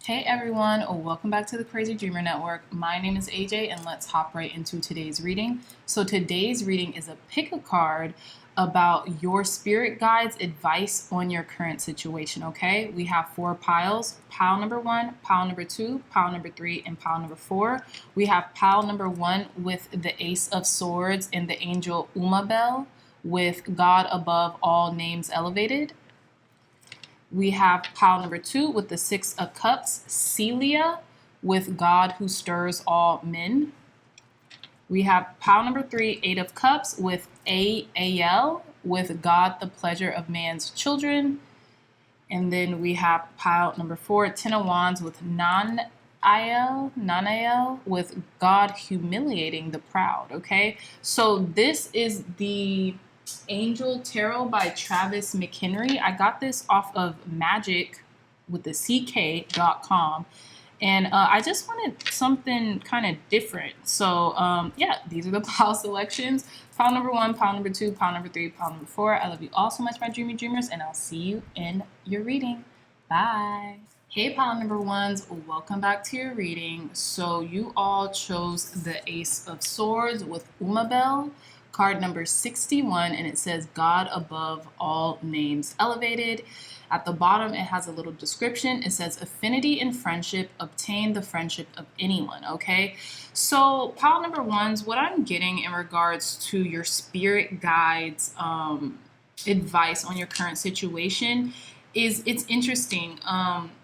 Hey everyone, welcome back to the Crazy Dreamer Network. My name is AJ and let's hop right into today's reading. So today's reading is a pick a card about your spirit guide's advice on your current situation, okay? We have 4 piles, pile number 1, pile number 2, pile number 3, and pile number 4. We have pile number 1 with the Ace of Swords and the angel Umabel with God above all names elevated. We have pile number 2 with the 6 of Cups, Celia, with God who stirs all men. We have pile number 3, 8 of Cups, with Aal, with God the pleasure of man's children. And then we have pile number 4, 10 of Wands, with Nanael, with God humiliating the proud, okay? So this is the Angel Tarot by Travis McHenry. I got this off of magic with the ck.com, and I just wanted something kind of different. So yeah, these are the pile selections. Pile number 1, pile number 2, pile number 3, pile number 4. I love you all so much, my dreamy dreamers, and I'll see you in your reading. Bye. Hey pile number 1s, welcome back to your reading. So you all chose the Ace of Swords with Umabel, card number 61, and it says God above all names elevated. At the bottom it has a little description. It says affinity in friendship, obtain the friendship of anyone, okay? So pile number 1s, what I'm getting in regards to your spirit guides advice on your current situation is it's interesting.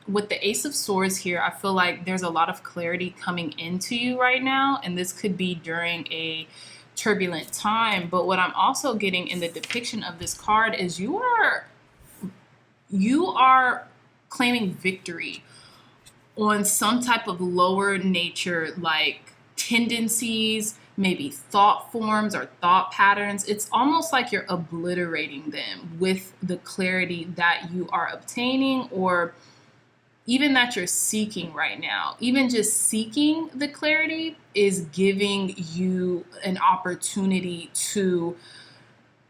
With the Ace of Swords here, I feel like there's a lot of clarity coming into you right now, and this could be during a turbulent time. But what I'm also getting in the depiction of this card is you are claiming victory on some type of lower nature, like tendencies, maybe thought forms or thought patterns. It's almost like you're obliterating them with the clarity that you are obtaining, or even that you're seeking right now. Even just seeking the clarity is giving you an opportunity to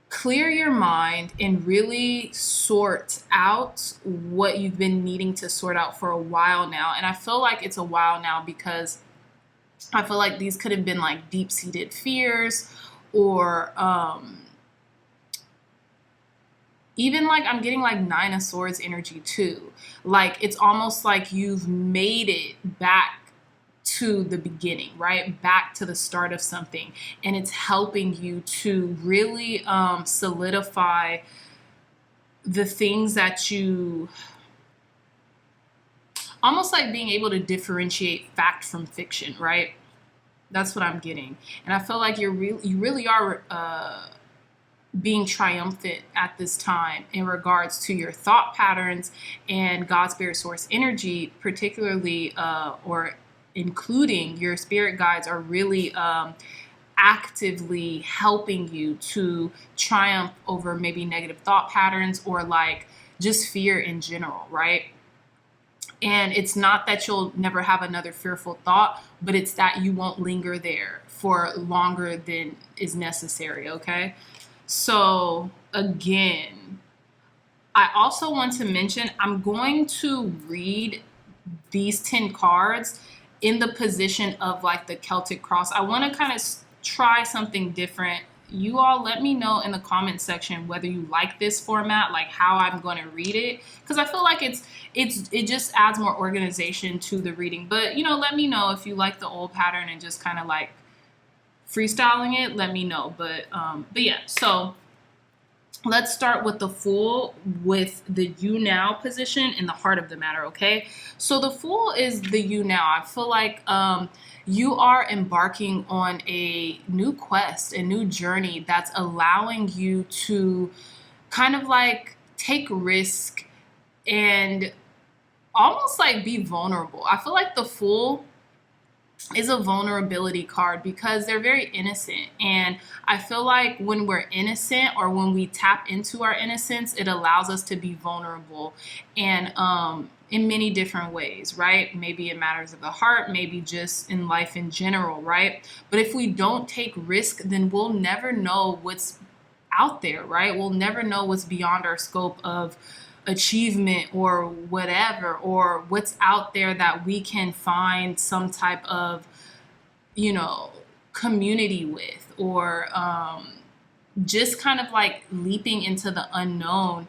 clear your mind and really sort out what you've been needing to sort out for a while now. And I feel like it's a while now because I feel like these could have been like deep-seated fears, or even like I'm getting like 9 of Swords energy too. Like it's almost like you've made it back to the beginning, right? Back to the start of something. And it's helping you to really solidify the things that you, almost like being able to differentiate fact from fiction, right? That's what I'm getting. And I feel like you really are being triumphant at this time in regards to your thought patterns, and God's spirit source energy, particularly or including your spirit guides, are really actively helping you to triumph over maybe negative thought patterns or like just fear in general, right? And it's not that you'll never have another fearful thought, but it's that you won't linger there for longer than is necessary, okay? So again, I also want to mention, I'm going to read these 10 cards in the position of like the Celtic cross. I want to kind of try something different. You all let me know in the comment section whether you like this format, like how I'm going to read it, because I feel like it just adds more organization to the reading. But let me know if you like the old pattern and just kind of like freestyling it. Let me know. But yeah, so let's start with the Fool with the you now position in the heart of the matter, okay? So the Fool is the you now. I feel like you are embarking on a new quest, a new journey that's allowing you to kind of like take risk and almost like be vulnerable. I feel like the Fool is a vulnerability card because they're very innocent. And I feel like when we're innocent, or when we tap into our innocence, it allows us to be vulnerable. And in many different ways, right? Maybe in matters of the heart, maybe just in life in general, right? But if we don't take risk, then we'll never know what's out there, right? We'll never know what's beyond our scope of achievement or whatever, or what's out there that we can find some type of, you know, community with, or just kind of like leaping into the unknown.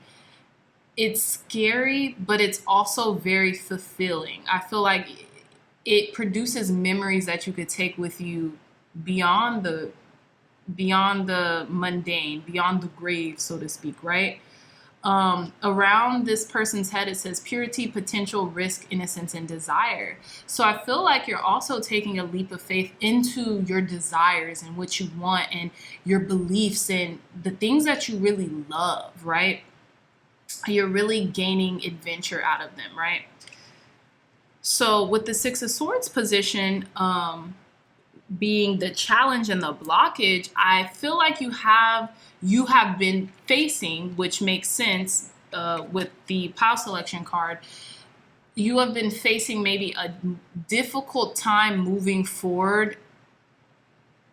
It's scary, but it's also very fulfilling. I feel like it produces memories that you could take with you beyond the mundane, beyond the grave, so to speak, right? Around this person's head, it says purity, potential, risk, innocence, and desire. So I feel like you're also taking a leap of faith into your desires and what you want and your beliefs and the things that you really love, right? You're really gaining adventure out of them, right? So with the Six of Swords position, being the challenge and the blockage, I feel like you have been facing, which makes sense with the pile selection card, you have been facing maybe a difficult time moving forward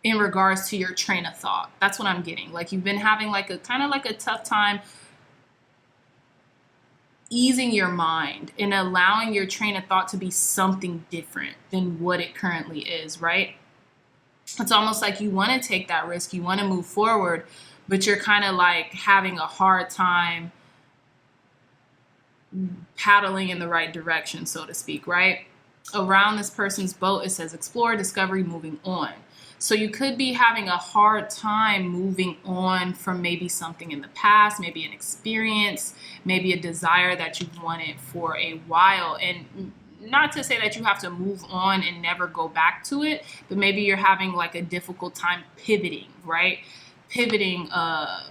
in regards to your train of thought. That's what I'm getting. Like you've been having like a kind of like a tough time easing your mind and allowing your train of thought to be something different than what it currently is, right? It's almost like you want to take that risk, you want to move forward, but you're kind of like having a hard time paddling in the right direction, so to speak, right? Around this person's boat, it says explore, discovery, moving on. So you could be having a hard time moving on from maybe something in the past, maybe an experience, maybe a desire that you've wanted for a while. And not to say that you have to move on and never go back to it, but maybe you're having like a difficult time pivoting, right? Pivoting,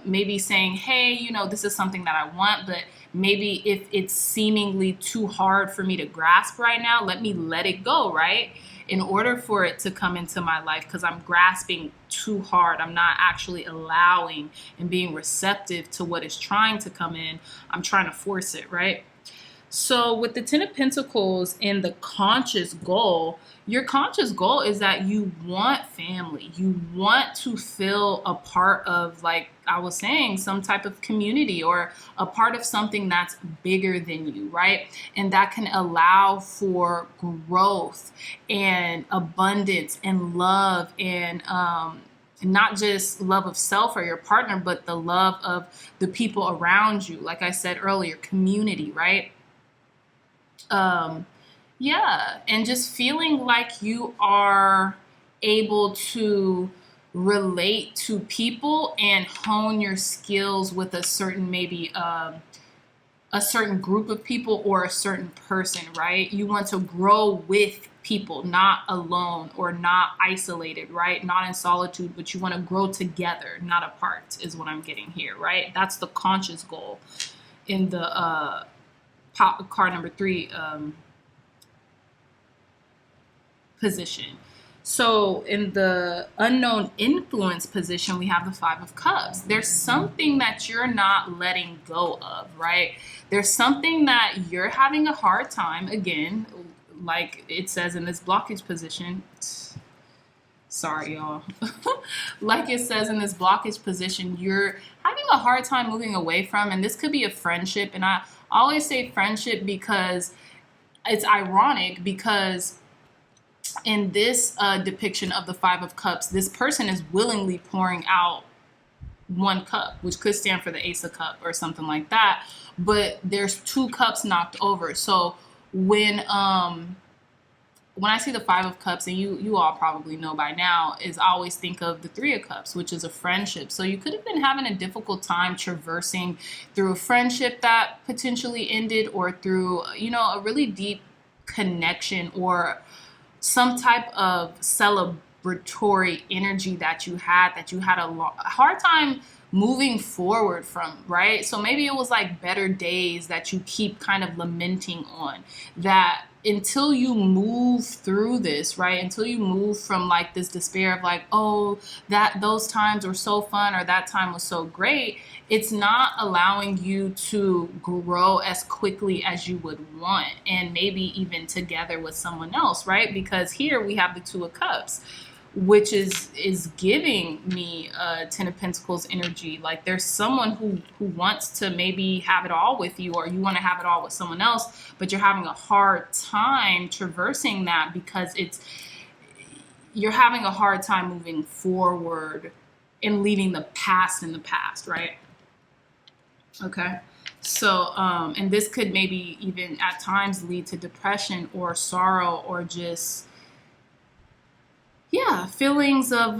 maybe saying, hey, you know, this is something that I want, but maybe if it's seemingly too hard for me to grasp right now, let me let it go, right? In order for it to come into my life, because I'm grasping too hard. I'm not actually allowing and being receptive to what is trying to come in. I'm trying to force it, right? So with the Ten of Pentacles and the conscious goal, your conscious goal is that you want family. You want to feel a part of, like I was saying, some type of community or a part of something that's bigger than you, right? And that can allow for growth and abundance and love and not just love of self or your partner, but the love of the people around you. Like I said earlier, community, right? Yeah, and just feeling like you are able to relate to people and hone your skills with a certain, maybe a certain group of people or a certain person, right? You want to grow with people, not alone or not isolated, right? Not in solitude, but you want to grow together, not apart, is what I'm getting here, right? That's the conscious goal in the card number 3 position. So in the unknown influence position, we have the 5 of Cups. There's something that you're not letting go of, right? There's something that you're having a hard time, again, like it says in this blockage position. Sorry, y'all. Like it says in this blockage position, you're having a hard time moving away from, and this could be a friendship. And I always say friendship because it's ironic, because in this depiction of the 5 of Cups, this person is willingly pouring out 1 cup, which could stand for the Ace of Cup or something like that. But there's 2 cups knocked over. So when I see the 5 of Cups, and you all probably know by now, is I always think of the 3 of Cups, which is a friendship. So you could have been having a difficult time traversing through a friendship that potentially ended, or through, you know, a really deep connection or some type of celebratory energy that you had a hard time moving forward from, right? So maybe it was like better days that you keep kind of lamenting on, that until you move through this, right? Until you move from like this despair of like, oh, that those times were so fun, or that time was so great, it's not allowing you to grow as quickly as you would want, and maybe even together with someone else, right? Because here we have the 2 of Cups. which is giving me Ten of Pentacles energy. Like there's someone who wants to maybe have it all with you, or you want to have it all with someone else, but you're having a hard time traversing that because you're having a hard time moving forward and leaving the past in the past, right? Okay. So, and this could maybe even at times lead to depression or sorrow or just, yeah, feelings of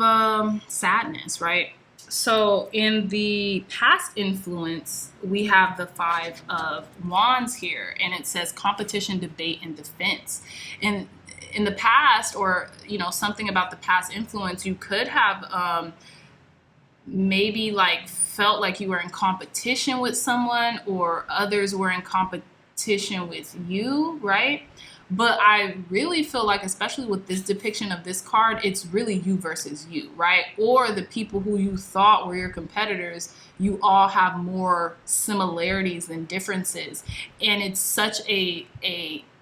sadness, right? So in the past influence, we have the Five of Wands here, and it says competition, debate, and defense. And in the past, or, you know, something about the past influence, you could have maybe like felt like you were in competition with someone, or others were in competition with you, right? But I really feel like, especially with this depiction of this card, it's really you versus you, right? Or the people who you thought were your competitors, you all have more similarities than differences. And it's such a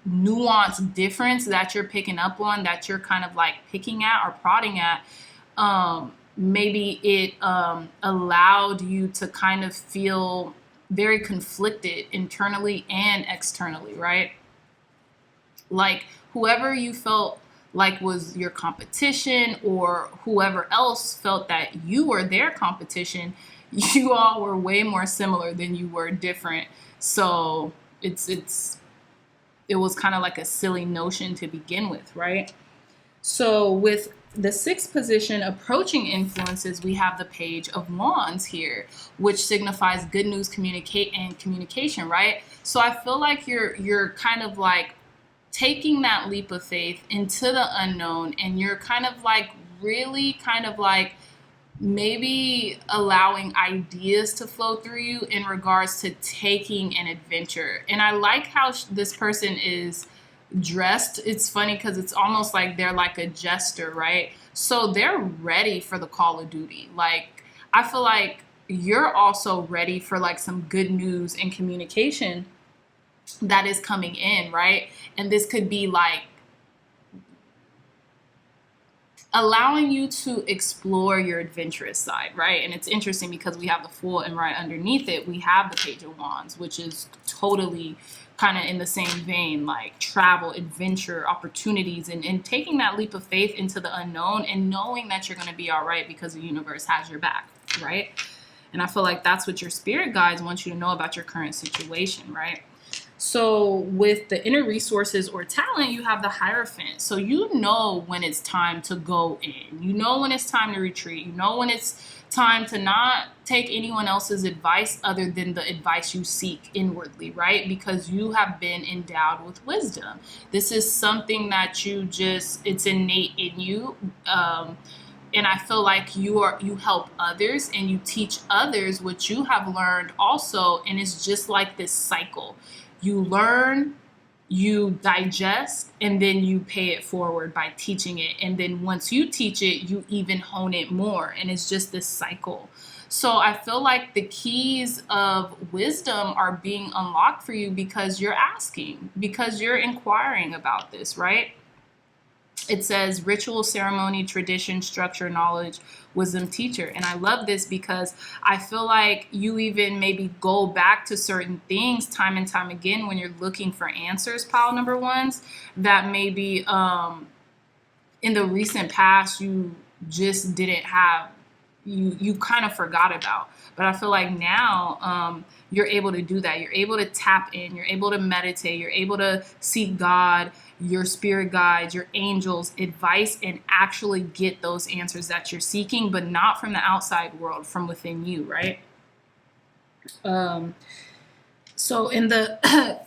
nuanced difference that you're picking up on, that you're kind of like picking at or prodding at. Maybe it allowed you to kind of feel very conflicted internally and externally, right? Like whoever you felt like was your competition, or whoever else felt that you were their competition, you all were way more similar than you were different. So it was kind of like a silly notion to begin with, right? So with the sixth position, approaching influences, we have the Page of Wands here, which signifies good news, communication, right? So I feel like you're kind of like taking that leap of faith into the unknown, and you're kind of like really kind of like maybe allowing ideas to flow through you in regards to taking an adventure. And I like how this person is dressed. It's funny because it's almost like they're like a jester, right? So they're ready for the call of duty. Like I feel like you're also ready for like some good news and communication that is coming in, right? And this could be like allowing you to explore your adventurous side, right? And it's interesting because we have the Fool, and right underneath it, we have the Page of Wands, which is totally kind of in the same vein, like travel, adventure, opportunities, and taking that leap of faith into the unknown and knowing that you're going to be all right because the universe has your back, right? And I feel like that's what your spirit guides want you to know about your current situation, right? So with the inner resources or talent, you have the Hierophant. So you know when it's time to go in. You know when it's time to retreat. You know when it's time to not take anyone else's advice other than the advice you seek inwardly, right? Because you have been endowed with wisdom. This is something that it's innate in you. And I feel like you help others and you teach others what you have learned also. And it's just like this cycle. You learn, you digest, and then you pay it forward by teaching it. And then once you teach it, you even hone it more. And it's just this cycle. So I feel like the keys of wisdom are being unlocked for you because you're asking, because you're inquiring about this, right? It says ritual, ceremony, tradition, structure, knowledge, wisdom, teacher. And I love this because I feel like you even maybe go back to certain things time and time again when you're looking for answers, pile number ones, that maybe in the recent past you just didn't have, you kind of forgot about. But I feel like now you're able to do that. You're able to tap in. You're able to meditate. You're able to seek God, your spirit guides, your angels, advice, and actually get those answers that you're seeking, but not from the outside world, from within you, right? So in the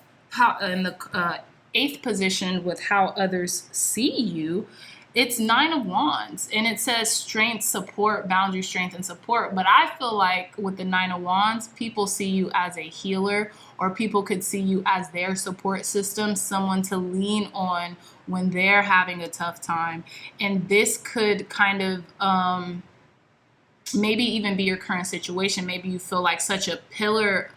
eighth position with how others see you, it's Nine of Wands, and it says strength, support, boundary, strength, and support. But I feel like with the Nine of Wands, people see you as a healer, or people could see you as their support system, someone to lean on when they're having a tough time. And this could kind of maybe even be your current situation. Maybe you feel like such a pillar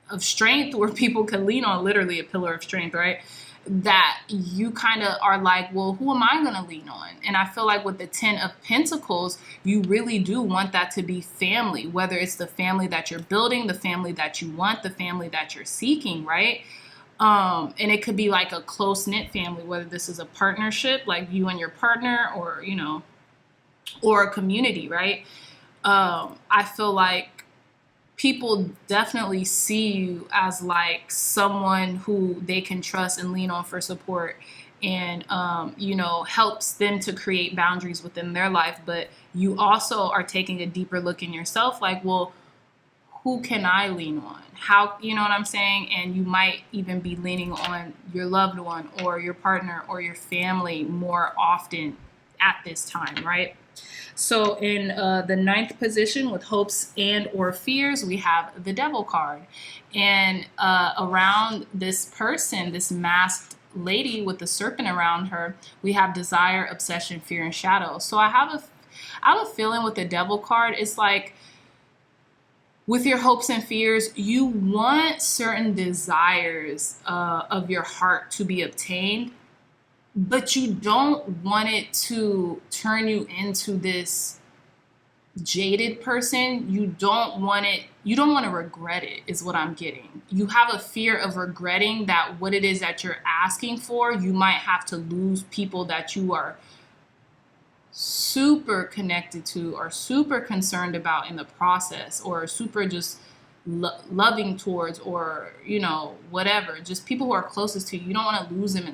of strength where people can lean on, literally a pillar of strength, right? that you kind of are like, well, who am I going to lean on? And I feel like with the 10 of Pentacles, you really do want that to be family, whether it's the family that you're building, the family that you want, the family that you're seeking, right? And it could be like a close-knit family, whether this is a partnership, like you and your partner, or, you know, or a community, right? I feel like people definitely see you as like someone who they can trust and lean on for support, and you know, helps them to create boundaries within their life. But you also are taking a deeper look in yourself, like, well, who can I lean on? How, you know what I'm saying? And you might even be leaning on your loved one or your partner or your family more often at this time, right? So in the 9th position with hopes and or fears, we have the Devil card. And around this person, this masked lady with the serpent around her, we have desire, obsession, fear, and shadow. So I have a feeling with the Devil card, it's like with your hopes and fears, you want certain desires of your heart to be obtained, but you don't want it to turn you into this jaded person. You don't want to regret it, is what I'm getting. You have a fear of regretting that what it is that you're asking for, you might have to lose people that you are super connected to or super concerned about in the process, or super just loving towards, or, you know, whatever, just people who are closest to you. You don't want to lose them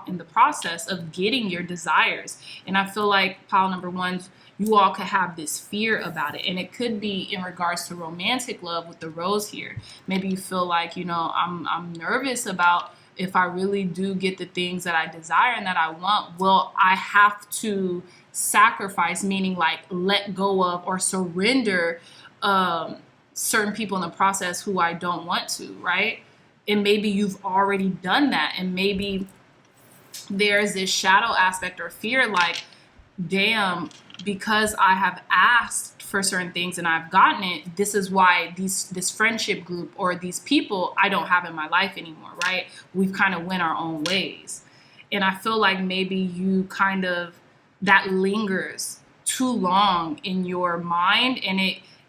in the process of getting your desires. And I feel like pile number 1, you all could have this fear about it, and it could be in regards to romantic love with the rose here. Maybe you feel like, you know, I'm nervous about if I really do get the things that I desire and that I want, will I have to sacrifice, meaning like let go of or surrender certain people in the process who I don't want to, right? And maybe you've already done that, and maybe there's this shadow aspect or fear, like, damn, because I have asked for certain things and I've gotten it, this is why this friendship group or these people I don't have in my life anymore, right? We've kind of went our own ways. And I feel like maybe you kind of, that lingers too long in your mind, and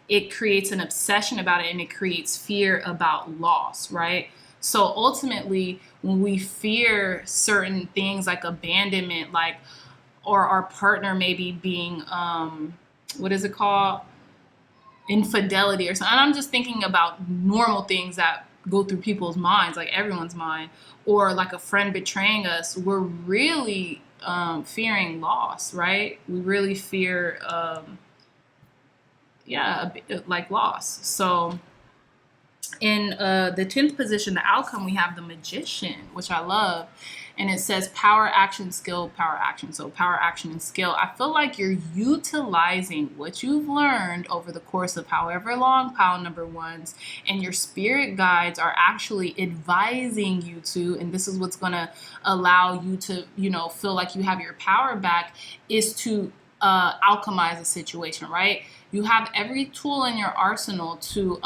it creates an obsession about it, and it creates fear about loss, right? So ultimately, when we fear certain things like abandonment, like, or our partner maybe being, what is it called? Infidelity or something. And I'm just thinking about normal things that go through people's minds, like everyone's mind, or like a friend betraying us. We're really fearing loss, right? We really fear, like loss. So in the 10th position, the outcome, we have the Magician, which I love. And it says power, action, skill, power, action. So power, action, and skill. I feel like you're utilizing what you've learned over the course of however long, pile number 1s, and your spirit guides are actually advising you to, and this is what's going to allow you to, you know, feel like you have your power back, is to alchemize a situation, right? You have every tool in your arsenal to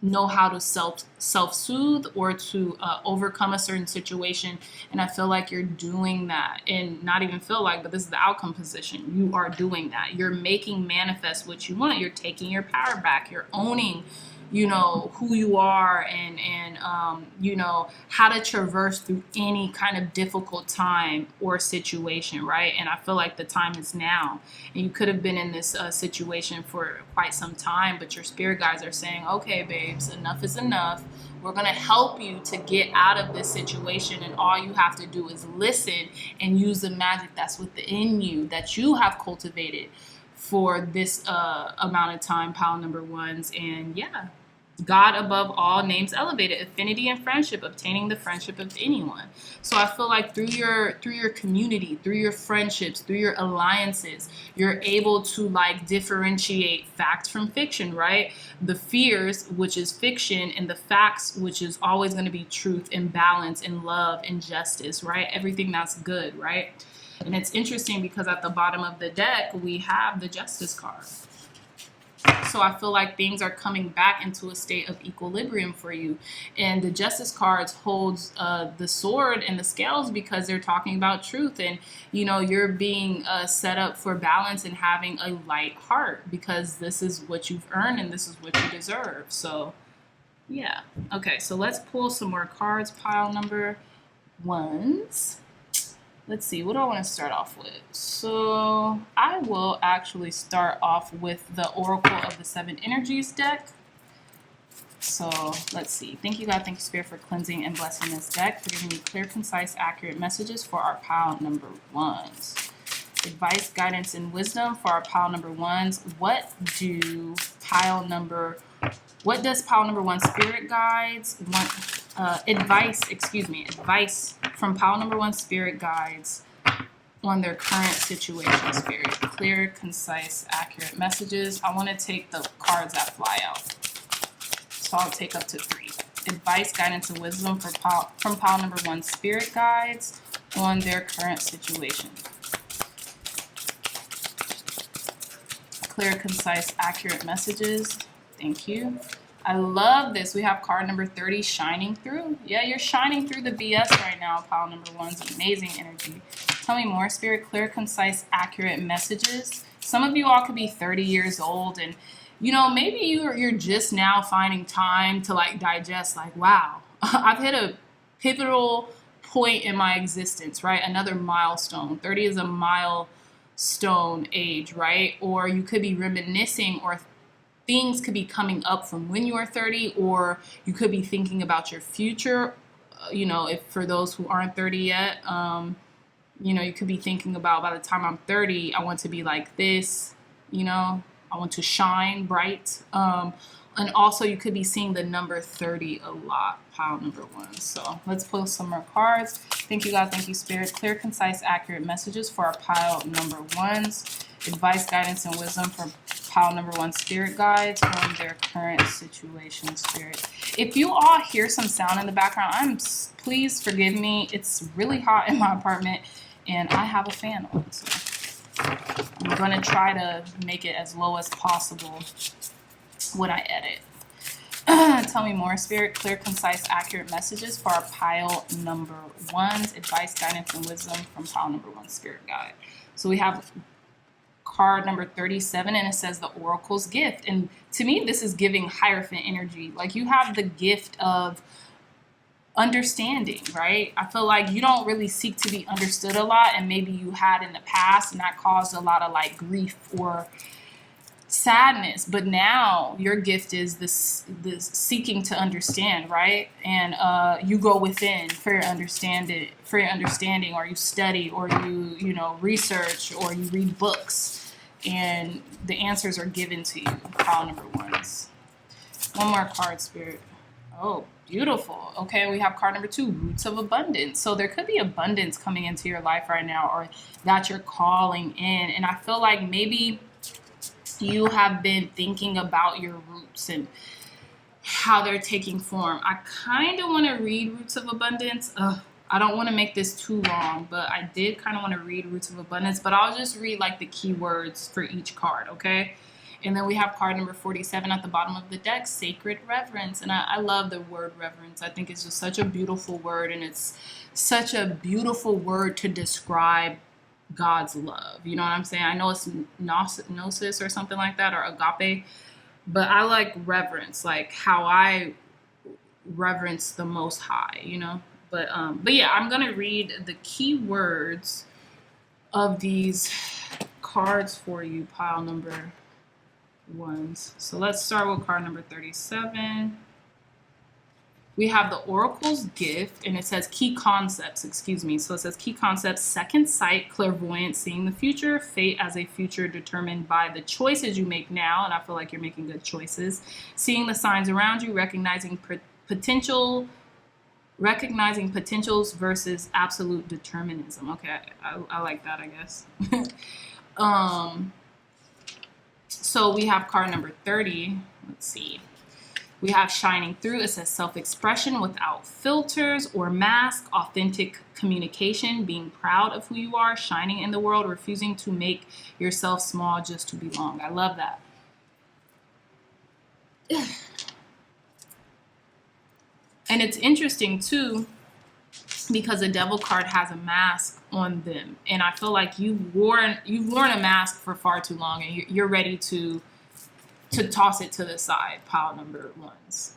know how to self-soothe or to overcome a certain situation. And I feel like you're doing that, and not even feel like, but this is the outcome position. You are doing that. You're making manifest what you want. You're taking your power back. You're owning, you know, who you are, and you know, how to traverse through any kind of difficult time or situation, right? And I feel like the time is now. And you could have been in this situation for quite some time, but your spirit guides are saying, okay, babes, enough is enough. We're going to help you to get out of this situation, and all you have to do is listen and use the magic that's within you, that you have cultivated for this amount of time, pile number 1s. And yeah, God above all names elevated, affinity and friendship, obtaining the friendship of anyone. So I feel like through your community, through your friendships, through your alliances, you're able to like differentiate fact from fiction, right? The fears, which is fiction, and the facts, which is always going to be truth and balance and love and justice, right? Everything that's good, right? And it's interesting because at the bottom of the deck, we have the Justice card. So I feel like things are coming back into a state of equilibrium for you. And the Justice cards holds the sword and the scales because they're talking about truth. And, you know, you're being set up for balance and having a light heart because this is what you've earned and this is what you deserve. So, yeah. Okay, so let's pull some more cards. Pile number ones. Let's see, what do I want to start off with? So I will actually start off with the Oracle of the Seven Energies deck. So let's see. Thank you, God. Thank you, Spirit, for cleansing and blessing this deck, for giving me clear, concise, accurate messages for our pile number ones. Advice, guidance, and wisdom for our pile number ones. What does pile number one spirit guides want? Advice from pile number one spirit guides on their current situation, Spirit. Clear, concise, accurate messages. I want to take the cards that fly out. So I'll take up to 3. Advice, guidance, and wisdom from pile number one spirit guides on their current situation. Clear, concise, accurate messages. Thank you. I love this. We have card number 30, shining through. Yeah, you're shining through the BS right now, pile number one's amazing energy. Tell me more, Spirit. Clear, concise, accurate messages. Some of you all could be 30 years old and, you know, maybe you're just now finding time to like digest like, wow, I've hit a pivotal point in my existence, right? Another milestone. 30 is a milestone age, right? Or you could be reminiscing, or things could be coming up from when you are 30, or you could be thinking about your future. You know, if for those who aren't 30 yet, you know, you could be thinking about, by the time I'm 30, I want to be like this, you know, I want to shine bright. And also you could be seeing the number 30 a lot, pile number one. So let's pull some more cards. Thank you, God. Thank you, Spirit. Clear, concise, accurate messages for our pile number ones. Advice, guidance, and wisdom for pile number one spirit guides on their current situation, Spirit. If you all hear some sound in the background, please forgive me. It's really hot in my apartment and I have a fan on, so I'm going to try to make it as low as possible when I edit. Tell me more, Spirit. Clear, concise, accurate messages for our pile number ones. Advice, guidance, and wisdom from pile number one spirit guide. So we have card number 37, and it says the Oracle's gift. And to me, this is giving Hierophant energy. Like, you have the gift of understanding, right? I feel like you don't really seek to be understood a lot, and maybe you had in the past, and that caused a lot of like grief or sadness. But now your gift is this seeking to understand, right? And you go within for your understanding, or you study, or you know, research, or you read books, and the answers are given to you. Pile number ones. One more card, Spirit. Oh, beautiful. Okay, we have card number 2, roots of abundance. So there could be abundance coming into your life right now, or that you're calling in. And I feel like maybe you have been thinking about your roots and how they're taking form. I kind of want to read Roots of Abundance. I don't want to make this too long, but I did kind of want to read Roots of Abundance, but I'll just read like the keywords for each card, okay? And then we have card number 47 at the bottom of the deck, Sacred Reverence. And I love the word reverence. I think it's just such a beautiful word, and it's such a beautiful word to describe God's love. You know what I'm saying? I know it's gnosis or something like that, or agape, but I like reverence, like how I reverence the Most High, you know? But yeah, I'm going to read the key words of these cards for you, pile number ones. So let's start with card number 37. We have the Oracle's gift, and it says key concepts, So it says key concepts: second sight, clairvoyance, seeing the future, fate as a future determined by the choices you make now. And I feel like you're making good choices. Seeing the signs around you, recognizing potentials versus absolute determinism. Okay, I like that, I guess. So we have card number 30. Let's see. We have shining through. It says self-expression without filters or mask, authentic communication, being proud of who you are, shining in the world, refusing to make yourself small just to belong. I love that. And it's interesting too, because the devil card has a mask on them, and I feel like you've worn a mask for far too long, and you're ready to toss it to the side, pile number ones.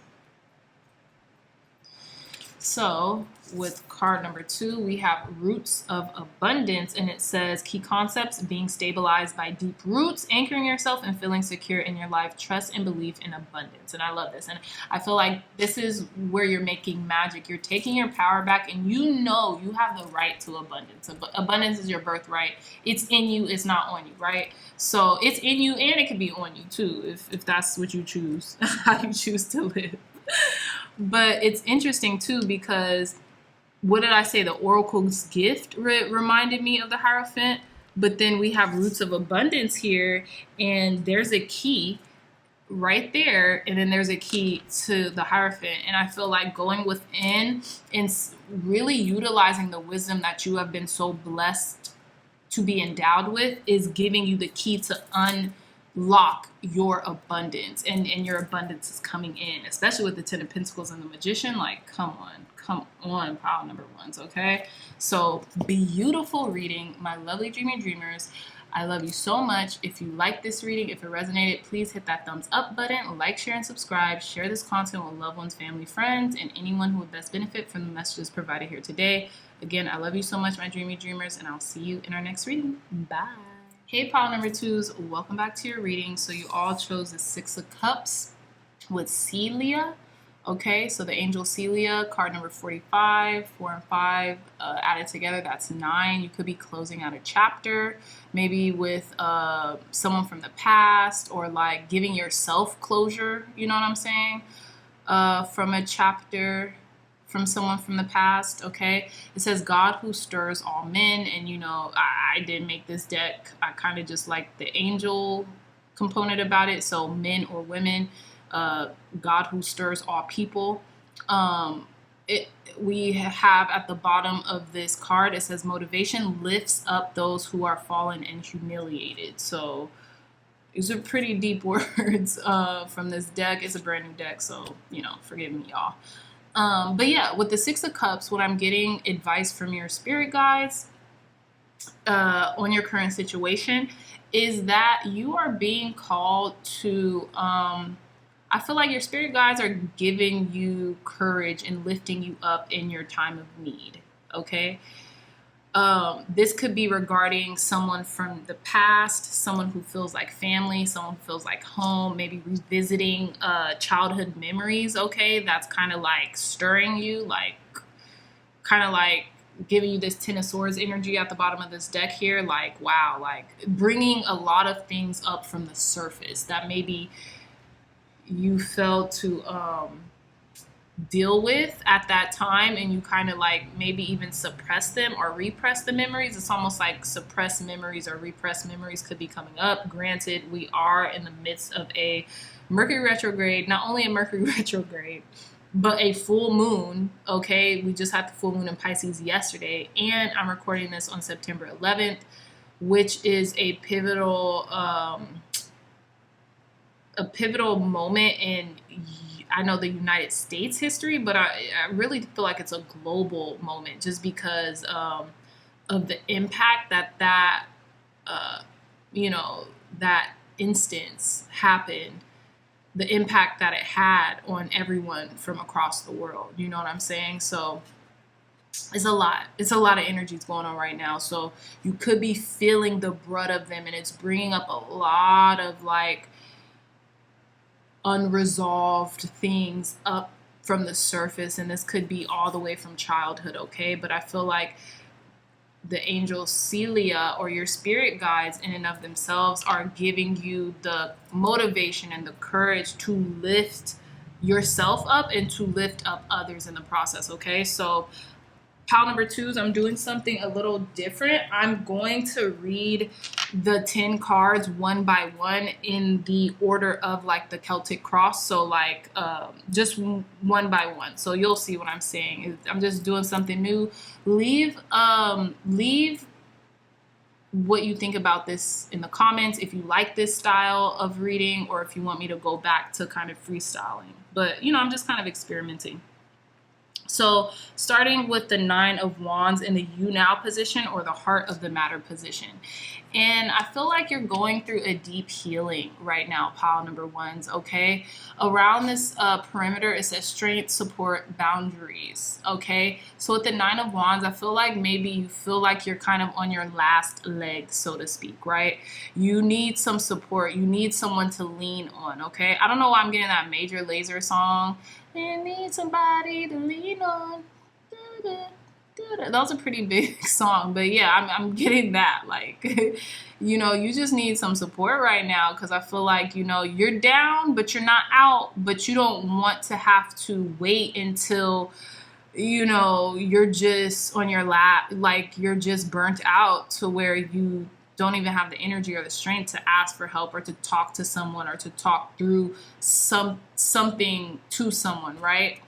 So with card number 2, we have roots of abundance, and it says key concepts: being stabilized by deep roots, anchoring yourself and feeling secure in your life, trust and belief in abundance. And I love this. And I feel like this is where you're making magic. You're taking your power back, and you know you have the right to abundance. Abundance is your birthright. It's in you, it's not on you, right? So it's in you, and it can be on you too, if that's what you choose, how you choose to live. But it's interesting too, because what did I say? The oracle's gift reminded me of the Hierophant, but then we have roots of abundance here, and there's a key right there, and then there's a key to the Hierophant. And I feel like going within and really utilizing the wisdom that you have been so blessed to be endowed with is giving you the key to unlock your abundance, and your abundance is coming in, especially with the 10 of Pentacles and the Magician. Like, come on, pile number ones. Okay, so beautiful reading, my lovely dreamers. I love you so much. If you like this reading, if it resonated, please hit that thumbs up button, like, share, and subscribe. Share this content with loved ones, family, friends, and anyone who would best benefit from the messages provided here today. Again, I love you so much, my dreamers, and I'll see you in our next reading. Bye. Hey, pile number 2s, welcome back to your reading. So you all chose the 6 of Cups with Celia. Okay, so the angel Celia, card number 45, 4 and 5 added together, that's 9. You could be closing out a chapter, maybe with someone from the past, or like giving yourself closure, you know what I'm saying, from a chapter, from someone from the past. Okay, it says God who stirs all men, and you know, I didn't make this deck. I kind of just like the angel component about it, so men or women, God who stirs all people. We have at the bottom of this card, it says motivation lifts up those who are fallen and humiliated. So these are pretty deep words from this deck. It's a brand new deck, so you know, forgive me, y'all. But yeah, with the 6 of Cups, what I'm getting advice from your spirit guides on your current situation is that you are being called to, I feel like your spirit guides are giving you courage and lifting you up in your time of need. Okay. This could be regarding someone from the past, someone who feels like family, someone who feels like home, maybe revisiting childhood memories. Okay, that's kind of like stirring you, like kind of like giving you this 10 of Swords energy at the bottom of this deck here. Like, wow, like bringing a lot of things up from the surface that maybe you failed to deal with at that time, and you kind of like maybe even suppress them or repress the memories. It's almost like suppressed memories or repressed memories could be coming up. Granted, we are in the midst of a Mercury retrograde, not only a Mercury retrograde, but a full moon. Okay, we just had the full moon in Pisces yesterday, and I'm recording this on September 11th, which is a pivotal moment in, I know, the United States history, but I really feel like it's a global moment, just because of the impact that you know, that instance happened, the impact that it had on everyone from across the world. You know what I'm saying? So it's a lot of energies going on right now. So you could be feeling the brunt of them, and it's bringing up a lot of like unresolved things up from the surface, and this could be all the way from childhood. Okay, but I feel like the angel Celia or your spirit guides in and of themselves are giving you the motivation and the courage to lift yourself up and to lift up others in the process. Okay, so pile number 2s, I'm doing something a little different. I'm going to read the 10 cards one by one in the order of like the Celtic cross. So like just one by one. So you'll see what I'm saying. I'm just doing something new. Leave what you think about this in the comments, if you like this style of reading, or if you want me to go back to kind of freestyling. But, you know, I'm just kind of experimenting. So starting with the 9 of Wands in the you now position, or the heart of the matter position. And I feel like you're going through a deep healing right now, pile number ones, okay? Around this perimeter, it says strength, support, boundaries, okay? So with the 9 of Wands, I feel like maybe you feel like you're kind of on your last leg, so to speak, right? You need some support. You need someone to lean on, okay? I don't know why I'm getting that Major Lazer song. I need somebody to lean on. That was a pretty big song, but yeah, I'm getting that. Like, you know, you just need some support right now, because I feel like, you know, you're down, but you're not out, but you don't want to have to wait until, you know, you're just on your lap, like you're just burnt out to where you don't even have the energy or the strength to ask for help, or to talk to someone, or to talk through something to someone, right?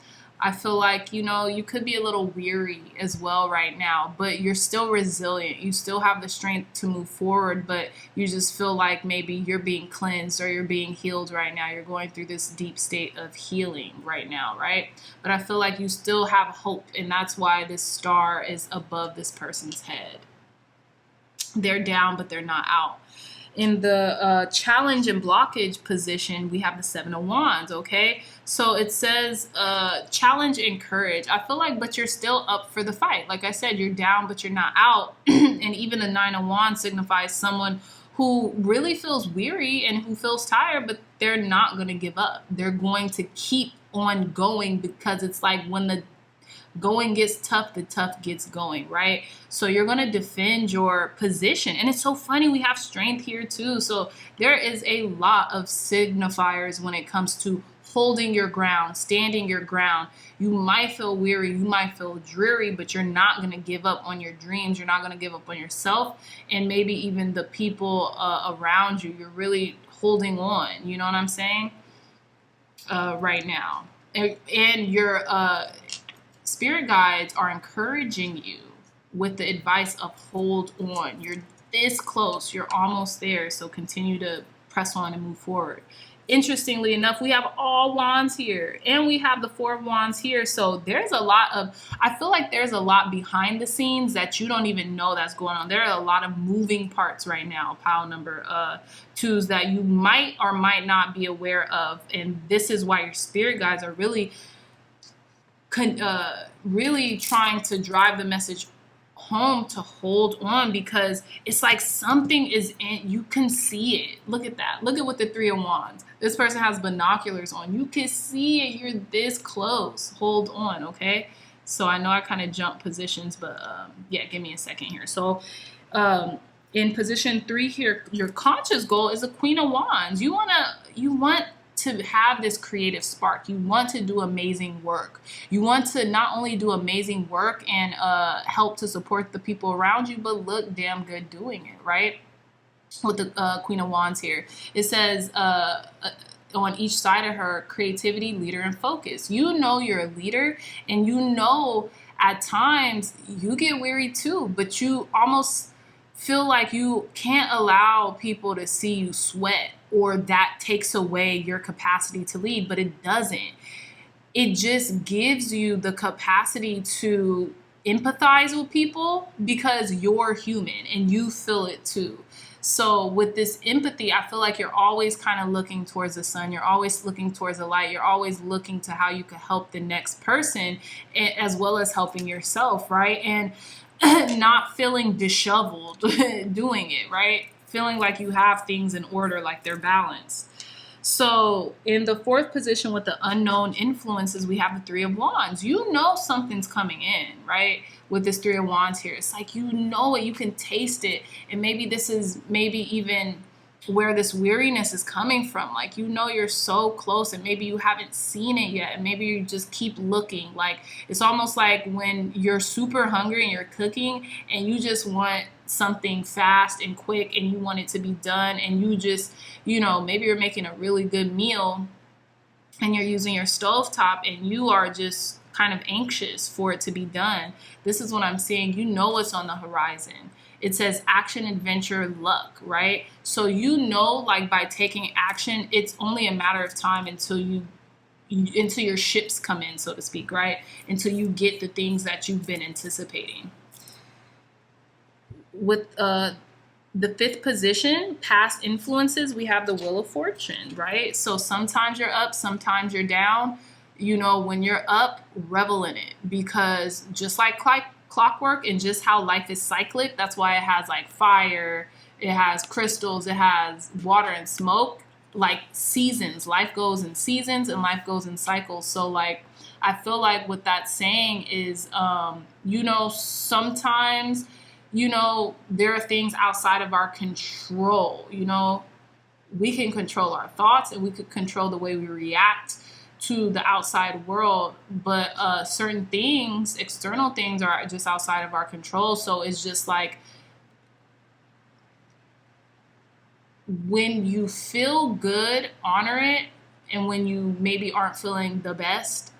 I feel like, you know, you could be a little weary as well right now, but you're still resilient. You still have the strength to move forward, but you just feel like maybe you're being cleansed or you're being healed right now. You're going through this deep state of healing right now, right? But I feel like you still have hope, and that's why this star is above this person's head. They're down, but they're not out. In the challenge and blockage position, we have the 7 of Wands, okay? So it says challenge and courage. I feel like, but you're still up for the fight. Like I said, you're down, but you're not out. And even the 9 of Wands signifies someone who really feels weary and who feels tired, but they're not going to give up. They're going to keep on going, because it's like when the going gets tough, the tough gets going, right? So you're going to defend your position. And it's so funny, we have strength here too. So there is a lot of signifiers when it comes to holding your ground, standing your ground. You might feel weary, you might feel dreary, but you're not going to give up on your dreams. You're not going to give up on yourself, and maybe even the people around you. You're really holding on, you know what I'm saying? Right now. And your spirit guides are encouraging you with the advice of hold on. You're this close. You're almost there. So continue to press on and move forward. Interestingly enough, we have all wands here, and we have the 4 of Wands here. So there's a lot of, I feel like there's a lot behind the scenes that you don't even know that's going on. There are a lot of moving parts right now, pile number 2s, that you might or might not be aware of. And this is why your spirit guides are really trying to drive the message home to hold on, because it's like something is in, you can see it. Look at that. Look at what the 3 of Wands. This person has binoculars on. You can see it. You're this close. Hold on, okay? So I know I kind of jumped positions, but yeah, give me a second here. So in position 3 here, your conscious goal is the Queen of Wands. You want to have this creative spark. You want to do amazing work. You want to not only do amazing work and help to support the people around you, but look damn good doing it, right? With the Queen of Wands here, it says on each side of her, creativity, leader, and focus. You know you're a leader, and you know at times you get weary too, but you almost feel like you can't allow people to see you sweat, or that takes away your capacity to lead, but it doesn't. It just gives you the capacity to empathize with people, because you're human and you feel it too. So with this empathy, I feel like you're always kind of looking towards the sun. You're always looking towards the light. You're always looking to how you can help the next person, as well as helping yourself, right? And not feeling disheveled doing it, right? Feeling like you have things in order, like they're balanced. So in the 4th position with the unknown influences, we have the 3 of Wands. You know something's coming in, right? With this 3 of Wands here, it's like, you know it, you can taste it. And maybe this is even where this weariness is coming from. Like, you know, you're so close, and maybe you haven't seen it yet, and maybe you just keep looking. Like, it's almost like when you're super hungry and you're cooking and you just want something fast and quick, and you want it to be done, and you just, you know, maybe you're making a really good meal and you're using your stovetop, and you are just kind of anxious for it to be done. This is what I'm saying. You know what's on the horizon. It says action, adventure, luck, right? So you know, like by taking action, it's only a matter of time until until your ships come in, so to speak, right? Until you get the things that you've been anticipating. With the fifth position, past influences, we have the Wheel of Fortune, right? So sometimes you're up, sometimes you're down. You know, when you're up, revel in it, because just like clockwork and just how life is cyclic, that's why it has like fire, it has crystals, it has water and smoke, like seasons. Life goes in seasons and life goes in cycles. So like, I feel like what that's saying is, you know, sometimes, you know, there are things outside of our control. You know, we can control our thoughts and we could control the way we react to the outside world, but certain things, external things, are just outside of our control. So it's just like, when you feel good, honor it, and when you maybe aren't feeling the best,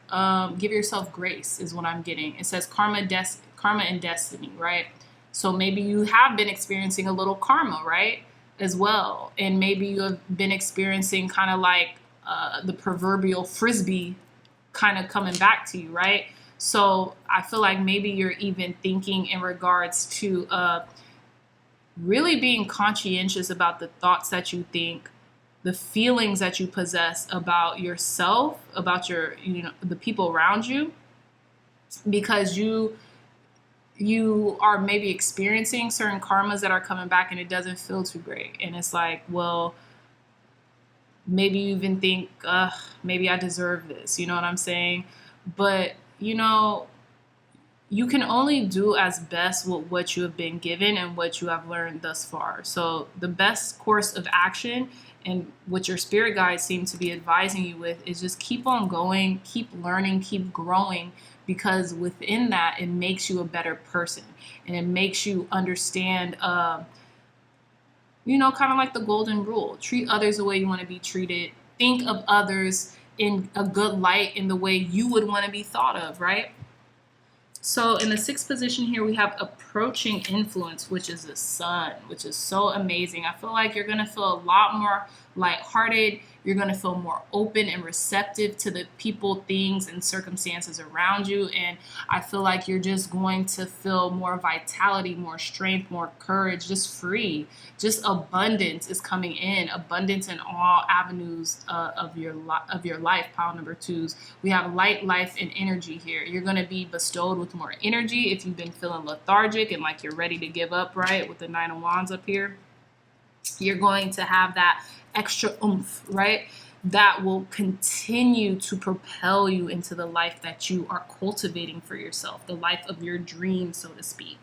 give yourself grace is what I'm getting. It says karma and destiny, right? So maybe you have been experiencing a little karma, right, as well. And maybe you have been experiencing kind of like the proverbial frisbee kind of coming back to you, right? So I feel like maybe you're even thinking in regards to really being conscientious about the thoughts that you think, the feelings that you possess about yourself, about your, you know, the people around you, because you are maybe experiencing certain karmas that are coming back and it doesn't feel too great. And it's like, well, maybe you even think, maybe I deserve this. You know what I'm saying? But, you know, you can only do as best with what you have been given and what you have learned thus far. So the best course of action and what your spirit guides seem to be advising you with is just keep on going, keep learning, keep growing, because within that, it makes you a better person and it makes you understand, you know, kind of like the golden rule. Treat others the way you want to be treated. Think of others in a good light, in the way you would want to be thought of, right? So in the sixth position here, we have approaching influence, which is the sun, which is so amazing. I feel like you're going to feel a lot more lighthearted. You're going to feel more open and receptive to the people, things, and circumstances around you. And I feel like you're just going to feel more vitality, more strength, more courage, just free. Just abundance is coming in. Abundance in all avenues of your life. Pile number 2s. We have light, life, and energy here. You're going to be bestowed with more energy if you've been feeling lethargic and like you're ready to give up, right? With the 9 of Wands up here. You're going to have that extra oomph, right? That will continue to propel you into the life that you are cultivating for yourself, the life of your dreams, so to speak.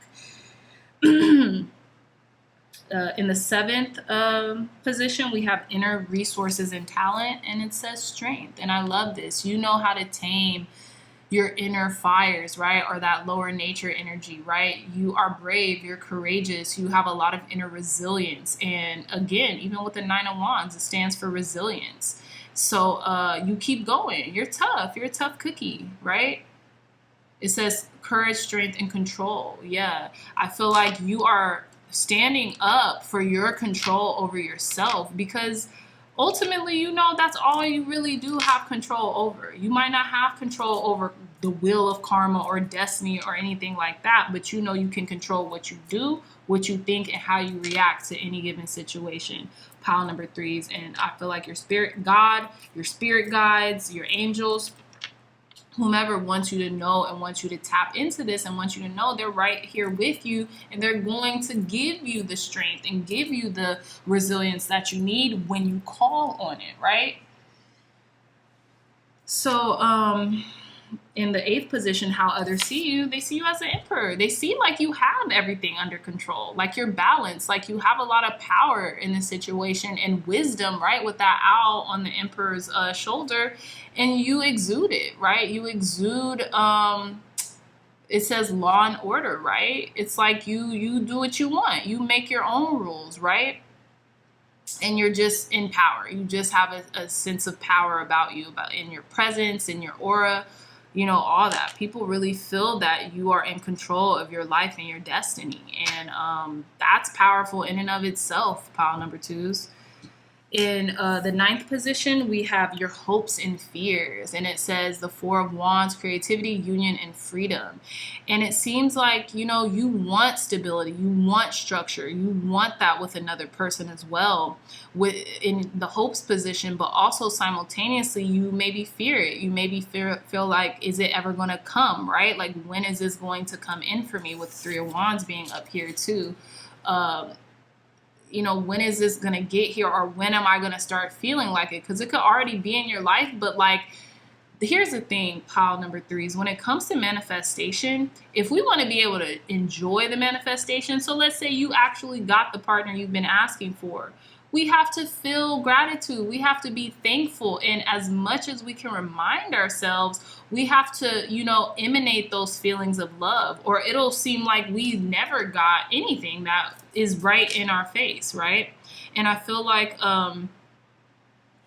In the seventh position, we have inner resources and talent, and it says strength. And I love this. You know how to tame your inner fires, right? Or that lower nature energy, right? You are brave, you're courageous, you have a lot of inner resilience. And again, even with the 9 of Wands, it stands for resilience. So you keep going. You're tough. You're a tough cookie, right? It says courage, strength, and control. Yeah. I feel like you are standing up for your control over yourself, because ultimately, you know, that's all you really do have control over. You might not have control over the wheel of karma or destiny or anything like that, but you know you can control what you do, what you think, and how you react to any given situation. Pile number 3s. And I feel like your spirit God, your spirit guides, your angels, whomever wants you to know and wants you to tap into this and wants you to know they're right here with you, and they're going to give you the strength and give you the resilience that you need when you call on it, right? So in the 8th position, how others see you, they see you as an emperor. They see like you have everything under control, like you're balanced, like you have a lot of power in this situation and wisdom, right? With that owl on the emperor's shoulder, and you exude it, right? You exude, it says law and order, right? It's like you do what you want. You make your own rules, right? And you're just in power. You just have a sense of power about you, about in your presence, in your aura. all that. People really feel that you are in control of your life and your destiny. And that's powerful in and of itself, pile number twos. In the ninth position, we have your hopes and fears. And it says the Four of Wands, creativity, union, and freedom. And it seems like, you want stability, you want structure, you want that with another person as well, in the hopes position, but also simultaneously, you maybe fear it. You maybe feel like, is it ever going to come, right? Like, when is this going to come in for me, with Three of Wands being up here too? When is this going to get here, or when am I going to start feeling like it? Because it could already be in your life. But like, here's the thing, pile number threes, when it comes to manifestation, if we want to be able to enjoy the manifestation, so let's say you actually got the partner you've been asking for, we have to feel gratitude. We have to be thankful. And as much as we can remind ourselves, we have to, emanate those feelings of love, or it'll seem like we never got anything that is right in our face, right? And I feel like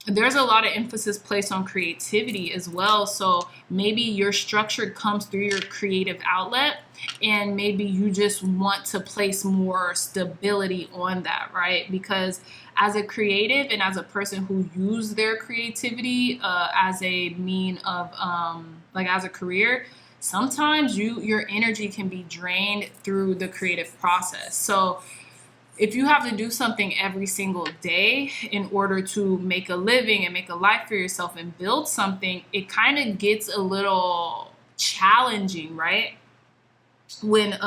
there's a lot of emphasis placed on creativity as well. So maybe your structure comes through your creative outlet, and maybe you just want to place more stability on that, right? Because as a creative and as a person who uses their creativity as a mean of as a career, sometimes your energy can be drained through the creative process. So if you have to do something every single day in order to make a living and make a life for yourself and build something, it kind of gets a little challenging, right? When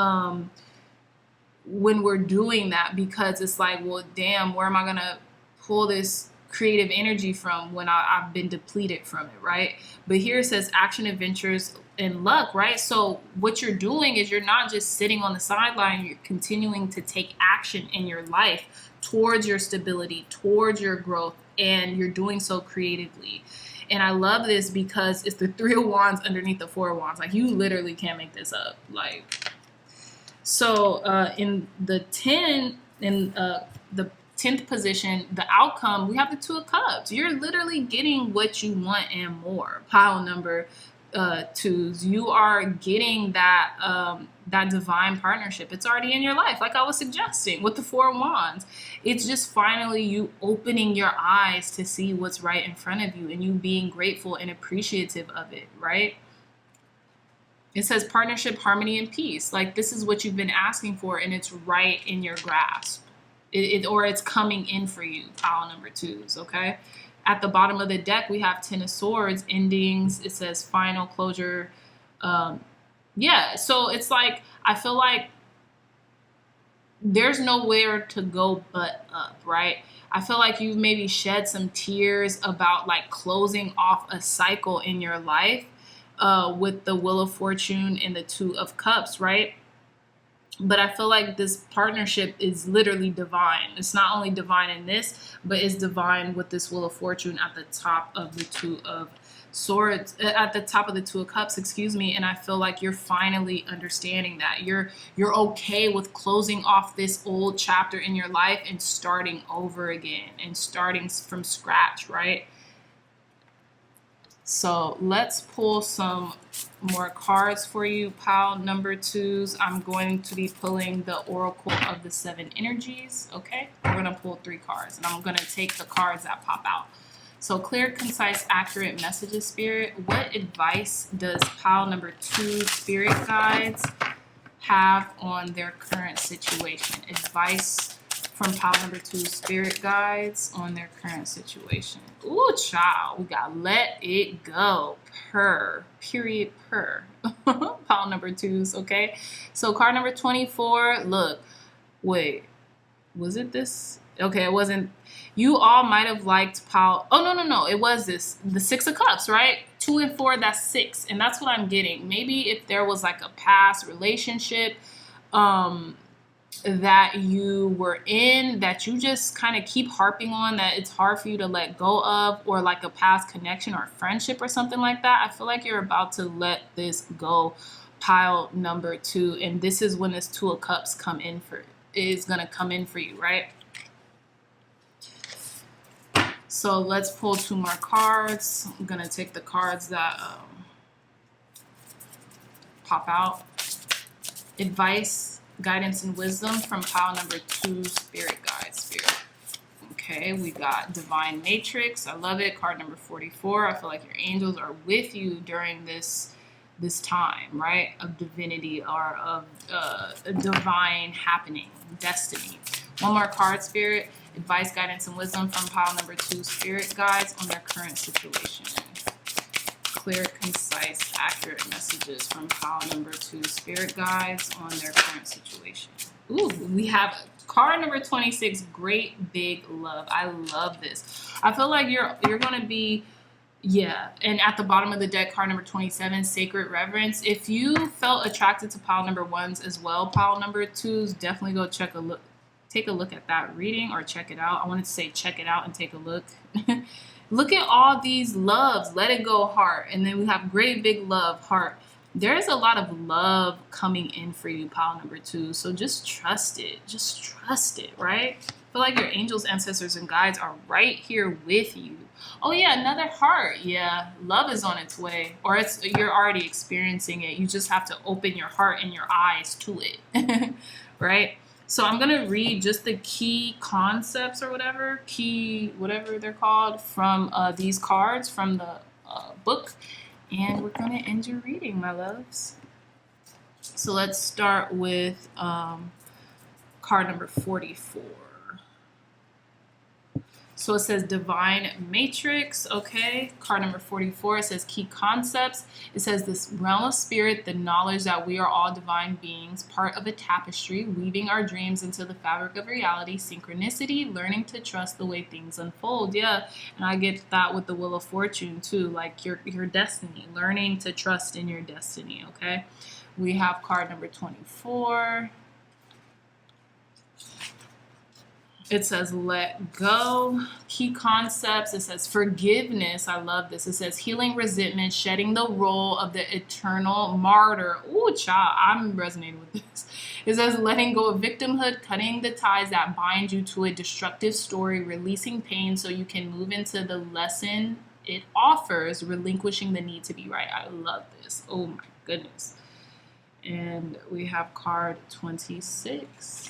we're doing that, because it's like, well, damn, where am I gonna pull this creative energy from when I've been depleted from it, right? But here it says action, adventures, and luck, right? So what you're doing is you're not just sitting on the sideline, you're continuing to take action in your life towards your stability, towards your growth, and you're doing so creatively. And I love this because it's the Three of Wands underneath the Four of Wands. Like, you literally can't make this up. Like, so in the 10th position, the outcome, we have the Two of Cups. You're literally getting what you want and more. Pile number twos, you are getting that that divine partnership. It's already in your life, like I was suggesting with the Four of Wands. It's just finally you opening your eyes to see what's right in front of you, and you being grateful and appreciative of it, right? It says partnership, harmony, and peace. Like, this is what you've been asking for, and it's right in your grasp. Or it's coming in for you, pile number twos, okay? At the bottom of the deck, we have Ten of Swords, endings. It says final closure. Yeah, so it's like, I feel like there's nowhere to go but up, right? I feel like you've maybe shed some tears about like closing off a cycle in your life with the Wheel of Fortune and the Two of Cups, right? But I feel like this partnership is literally divine. It's not only divine in this, but it's divine with this Wheel of Fortune at the top of the Two of Swords, at the top of the Two of Cups, excuse me. And I feel like you're finally understanding that. You're okay with closing off this old chapter in your life and starting over again and starting from scratch, right? So let's pull some more cards for you, pile number twos. I'm going to be pulling the Oracle of the Seven Energies, okay? We're going to pull 3 cards, and I'm going to take the cards that pop out. So clear, concise, accurate messages, Spirit. What advice does pile number 2 spirit guides have on their current situation? Advice from pile number 2 spirit guides on their current situation. Ooh, child, we got let it go. Per, period, per. Pile number 2s, okay? So card number 24, look, wait, was it this? Okay, it wasn't. You all might have liked pile. Oh, no. It was this. The 6 of Cups, right? 2 and 4, that's 6. And that's what I'm getting. Maybe if there was like a past relationship, that you were in, that you just kind of keep harping on, that it's hard for you to let go of, or like a past connection or friendship or something like that. I feel like you're about to let this go, pile number 2. And this is when this 2 of Cups is going to come in for you, right? So let's pull 2 more cards. I'm going to take the cards that pop out. Advice, guidance, and wisdom from pile number 2, spirit guide, spirit. Okay, we got divine matrix. I love it. Card number 44. I feel like your angels are with you during this time, right? Of divinity or of a divine happening, destiny. One more card, spirit. Advice, guidance, and wisdom from pile number 2, spirit guides on their current situation. Clear, concise, accurate messages from pile number 2, spirit guides on their current situation. Ooh, we have card number 26, great big love. I love this. I feel like you're going to be, yeah. And at the bottom of the deck, card number 27, sacred reverence. If you felt attracted to pile number 1s as well, pile number 2s, definitely go take a look at that reading, or check it out. I wanted to say check it out and take a look. Look at all these loves. Let it go, heart. And then we have great big love, heart. There's a lot of love coming in for you, pile number 2. So just trust it. Just trust it, right? I feel like your angels, ancestors, and guides are right here with you. Oh yeah, another heart. Yeah, love is on its way, or you're already experiencing it. You just have to open your heart and your eyes to it, right? So I'm going to read just the key concepts or whatever they're called from these cards from the book. And we're going to end your reading, my loves. So let's start with card number 44. So it says divine matrix, okay? Card number 44, it says key concepts. It says this realm of spirit, the knowledge that we are all divine beings, part of a tapestry, weaving our dreams into the fabric of reality, synchronicity, learning to trust the way things unfold. Yeah, and I get that with the Wheel of Fortune too, like your destiny, learning to trust in your destiny, okay? We have card number 24. It says let go. Key concepts. It says forgiveness. I love this. It says healing resentment, shedding the role of the eternal martyr. Ooh, child, I'm resonating with this. It says letting go of victimhood, cutting the ties that bind you to a destructive story, releasing pain so you can move into the lesson it offers, relinquishing the need to be right. I love this. Oh my goodness. And we have card 26.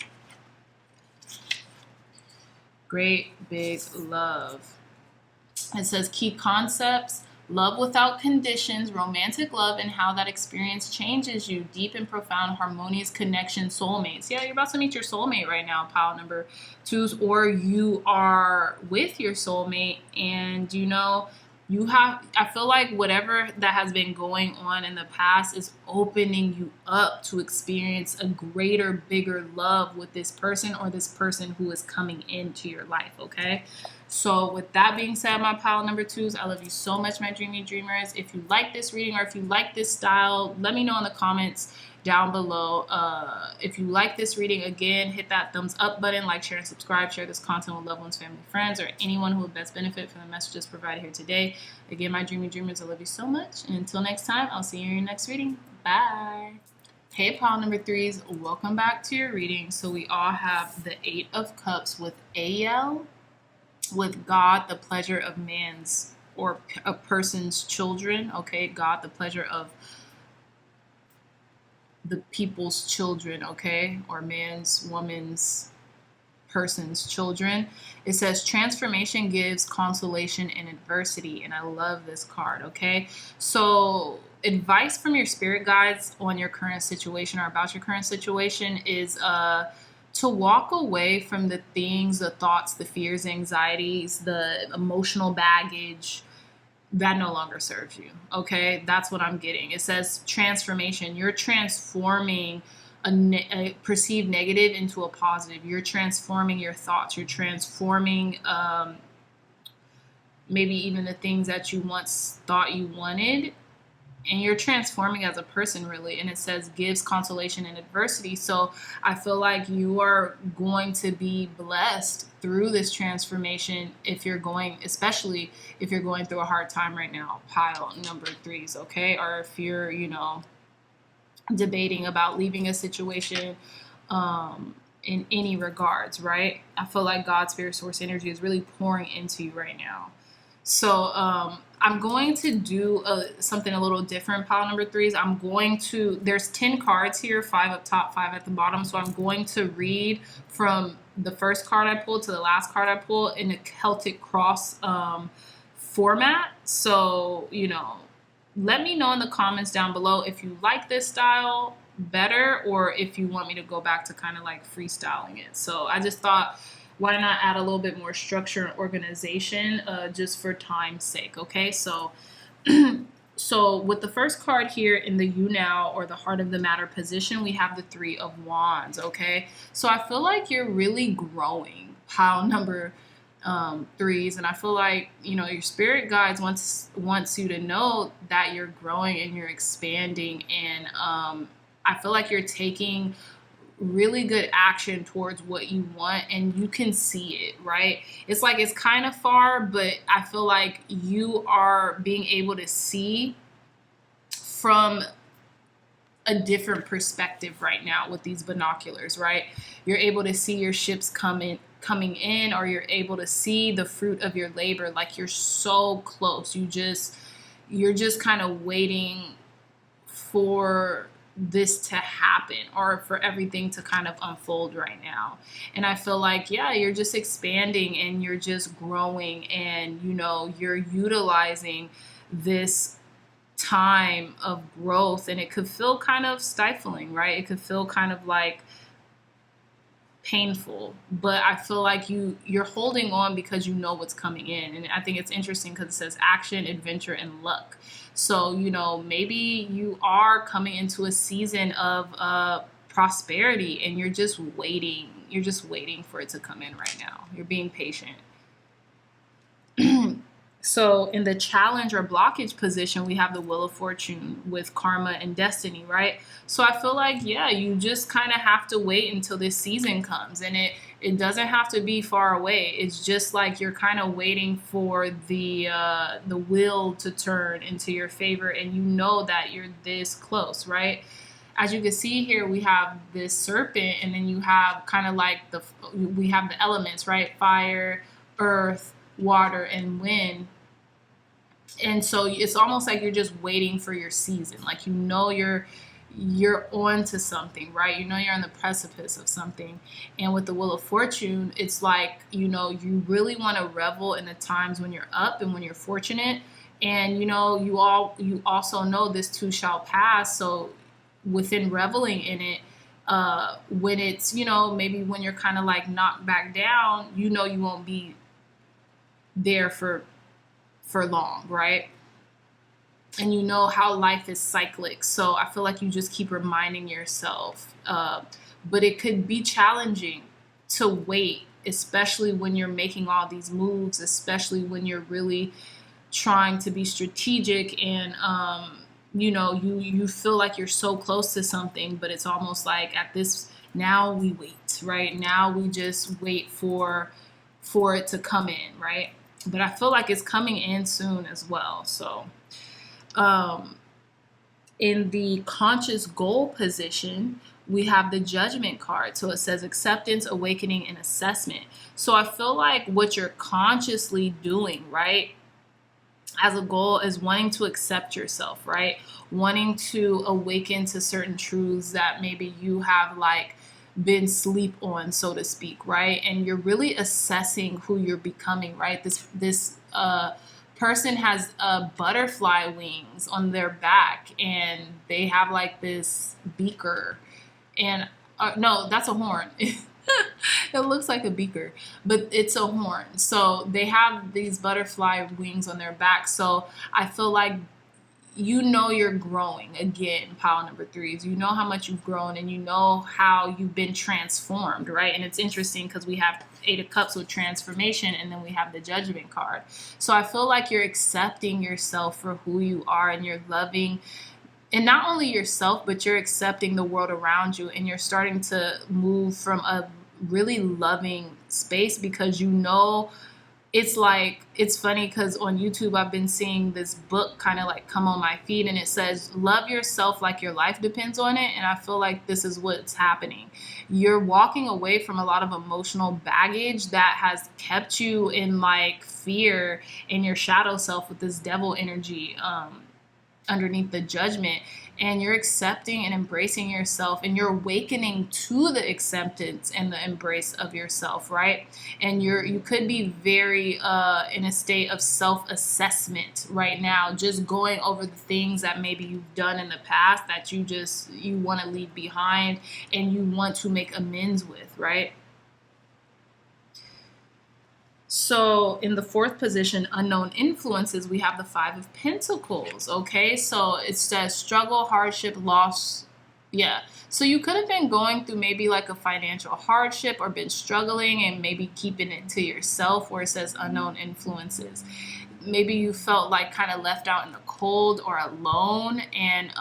Great big love. It says key concepts, love without conditions, romantic love, and how that experience changes you, deep and profound, harmonious connection, soulmates. Yeah, you're about to meet your soulmate right now, pile number 2s, or you are with your soulmate, and I feel like whatever that has been going on in the past is opening you up to experience a greater, bigger love with this person or this person who is coming into your life, okay? So with that being said, my pile number 2s, I love you so much, my dreamy dreamers. If you like this reading or if you like this style, let me know in the comments down below. If you like this reading, again, hit that thumbs up button, like, share, and subscribe. Share this content with loved ones, family, friends, or anyone who would best benefit from the messages provided here today. Again, my dreamy dreamers, I love you so much. And until next time, I'll see you in your next reading. Bye. Hey, pile number 3s, welcome back to your reading. So we all have the 8 of Cups with AL, with God, the pleasure of man's or a person's children. Okay, God, the pleasure of the people's children, okay, or man's, woman's, person's children. It says transformation gives consolation in adversity, and I love this card, okay? So advice from your spirit guides on your current situation or about your current situation is to walk away from the things, the thoughts, the fears, anxieties, the emotional baggage that no longer serves you, okay? That's what I'm getting. It says transformation. You're transforming a perceived negative into a positive. You're transforming your thoughts. You're transforming maybe even the things that you once thought you wanted. And you're transforming as a person, really. And it says gives consolation in adversity. So I feel like you are going to be blessed through this transformation especially if you're going through a hard time right now, pile number 3s, okay? Or if you're, debating about leaving a situation in any regards, right? I feel like God's spirit source energy is really pouring into you right now. So I'm going to do something a little different, pile number threes. There's 10 cards here, 5 up top, 5 at the bottom. So I'm going to read from the first card I pulled to the last card I pulled in a Celtic cross format. So, let me know in the comments down below if you like this style better or if you want me to go back to kind of like freestyling it. So I just thought, why not add a little bit more structure and organization just for time's sake, okay? So so with the first card here in the you now or the heart of the matter position, we have the 3 of wands, okay? So I feel like you're really growing, pile number threes, and I feel like your spirit guides wants you to know that you're growing and you're expanding, and I feel like you're taking really good action towards what you want, and you can see it, right? It's like it's kind of far, but I feel like you are being able to see from a different perspective right now with these binoculars, right? You're able to see your ships coming in, or you're able to see the fruit of your labor. Like you're so close. You're just kind of waiting for this to happen or for everything to kind of unfold right now. And I feel like, yeah, you're just expanding and you're just growing, and you're utilizing this time of growth, and it could feel kind of stifling, right? It could feel kind of like painful, but I feel like you're holding on because you know what's coming in. And I think it's interesting because it says action, adventure, and luck. So maybe you are coming into a season of prosperity, and you're just waiting for it to come in right now. You're being patient. So in the challenge or blockage position, we have the Wheel of Fortune with karma and destiny, right? So I feel like, yeah, you just kind of have to wait until this season comes, and it doesn't have to be far away. It's just like you're kind of waiting for the wheel to turn into your favor, and you know that you're this close, right? As you can see here, we have this serpent, and then you have kind of like we have the elements, right? Fire, earth, water, and wind. And so it's almost like you're just waiting for your season. Like you're on to something, right? You're on the precipice of something. And with the Wheel of Fortune, it's like, you really want to revel in the times when you're up and when you're fortunate. And you also know this too shall pass. So within reveling in it, when it's, maybe when you're kind of like knocked back down, you won't be there for long, right? And you know how life is cyclic. So I feel like you just keep reminding yourself. But it could be challenging to wait, especially when you're making all these moves, especially when you're really trying to be strategic, and you feel like you're so close to something, but it's almost like now we wait, right? Now we just wait for it to come in, right? But I feel like it's coming in soon as well. So in the conscious goal position, we have the Judgment card. So it says acceptance, awakening, and assessment. So I feel like what you're consciously doing, right, as a goal is wanting to accept yourself, right? Wanting to awaken to certain truths that maybe you have been sleep on, so to speak, right? And you're really assessing who you're becoming, right? This person has butterfly wings on their back, and they have this beaker, and no, that's a horn. It looks like a beaker, but it's a horn. So they have these butterfly wings on their back. So I feel like you're growing again, pile number threes. You know how much you've grown, and you know how you've been transformed, right? And it's interesting because we have 8 of Cups with transformation, and then we have the Judgment card. So I feel like you're accepting yourself for who you are, and you're loving, and not only yourself, but you're accepting the world around you, and you're starting to move from a really loving space because it's like, it's funny because on YouTube I've been seeing this book kind of like come on my feed, and it says love yourself like your life depends on it. And I feel like this is what's happening. You're walking away from a lot of emotional baggage that has kept you in like fear in your shadow self with this devil energy underneath the judgment, and you're accepting and embracing yourself, and you're awakening to the acceptance and the embrace of yourself, right? And you could be very in a state of self-assessment right now, just going over the things that maybe you've done in the past that you want to leave behind and you want to make amends with, right? So in the fourth position, unknown influences, we have the Five of Pentacles, okay? So it says struggle, hardship, loss. Yeah. So you could have been going through maybe like a financial hardship or been struggling and maybe keeping it to yourself, where it says unknown influences. Maybe you felt like kind of left out in the cold or alone, and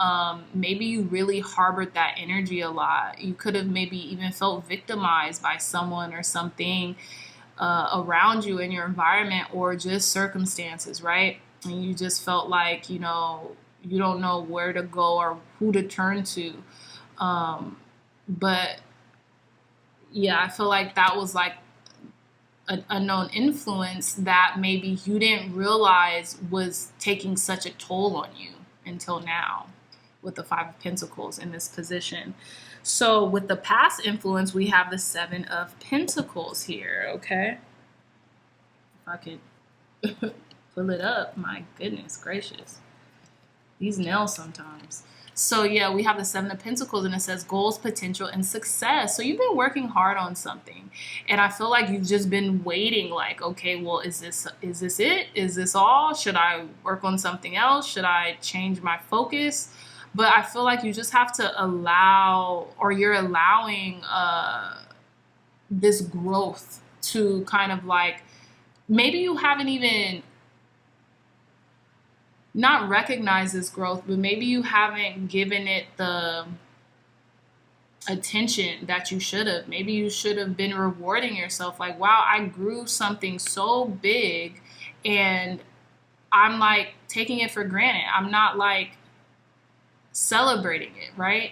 maybe you really harbored that energy a lot. You could have maybe even felt victimized by someone or something around you in your environment, or just circumstances, right? And you just felt like, you don't know where to go or who to turn to. But yeah, I feel like that was like an unknown influence that maybe you didn't realize was taking such a toll on you until now, with the Five of Pentacles in this position. So with the past influence, we have the Seven of Pentacles here, okay? If I could pull it up, my goodness gracious. These nails sometimes. So yeah, we have the Seven of Pentacles, and it says goals, potential, and success. So you've been working hard on something, and I feel like you've just been waiting, like, okay, well, is this it? Is this all? Should I work on something else? Should I change my focus? But I feel like you just have to allow, or you're allowing this growth to kind of like, maybe you haven't even not recognized this growth, but maybe you haven't given it the attention that you should have. Maybe you should have been rewarding yourself, like, wow, I grew something so big and I'm like taking it for granted. I'm not like celebrating it, right?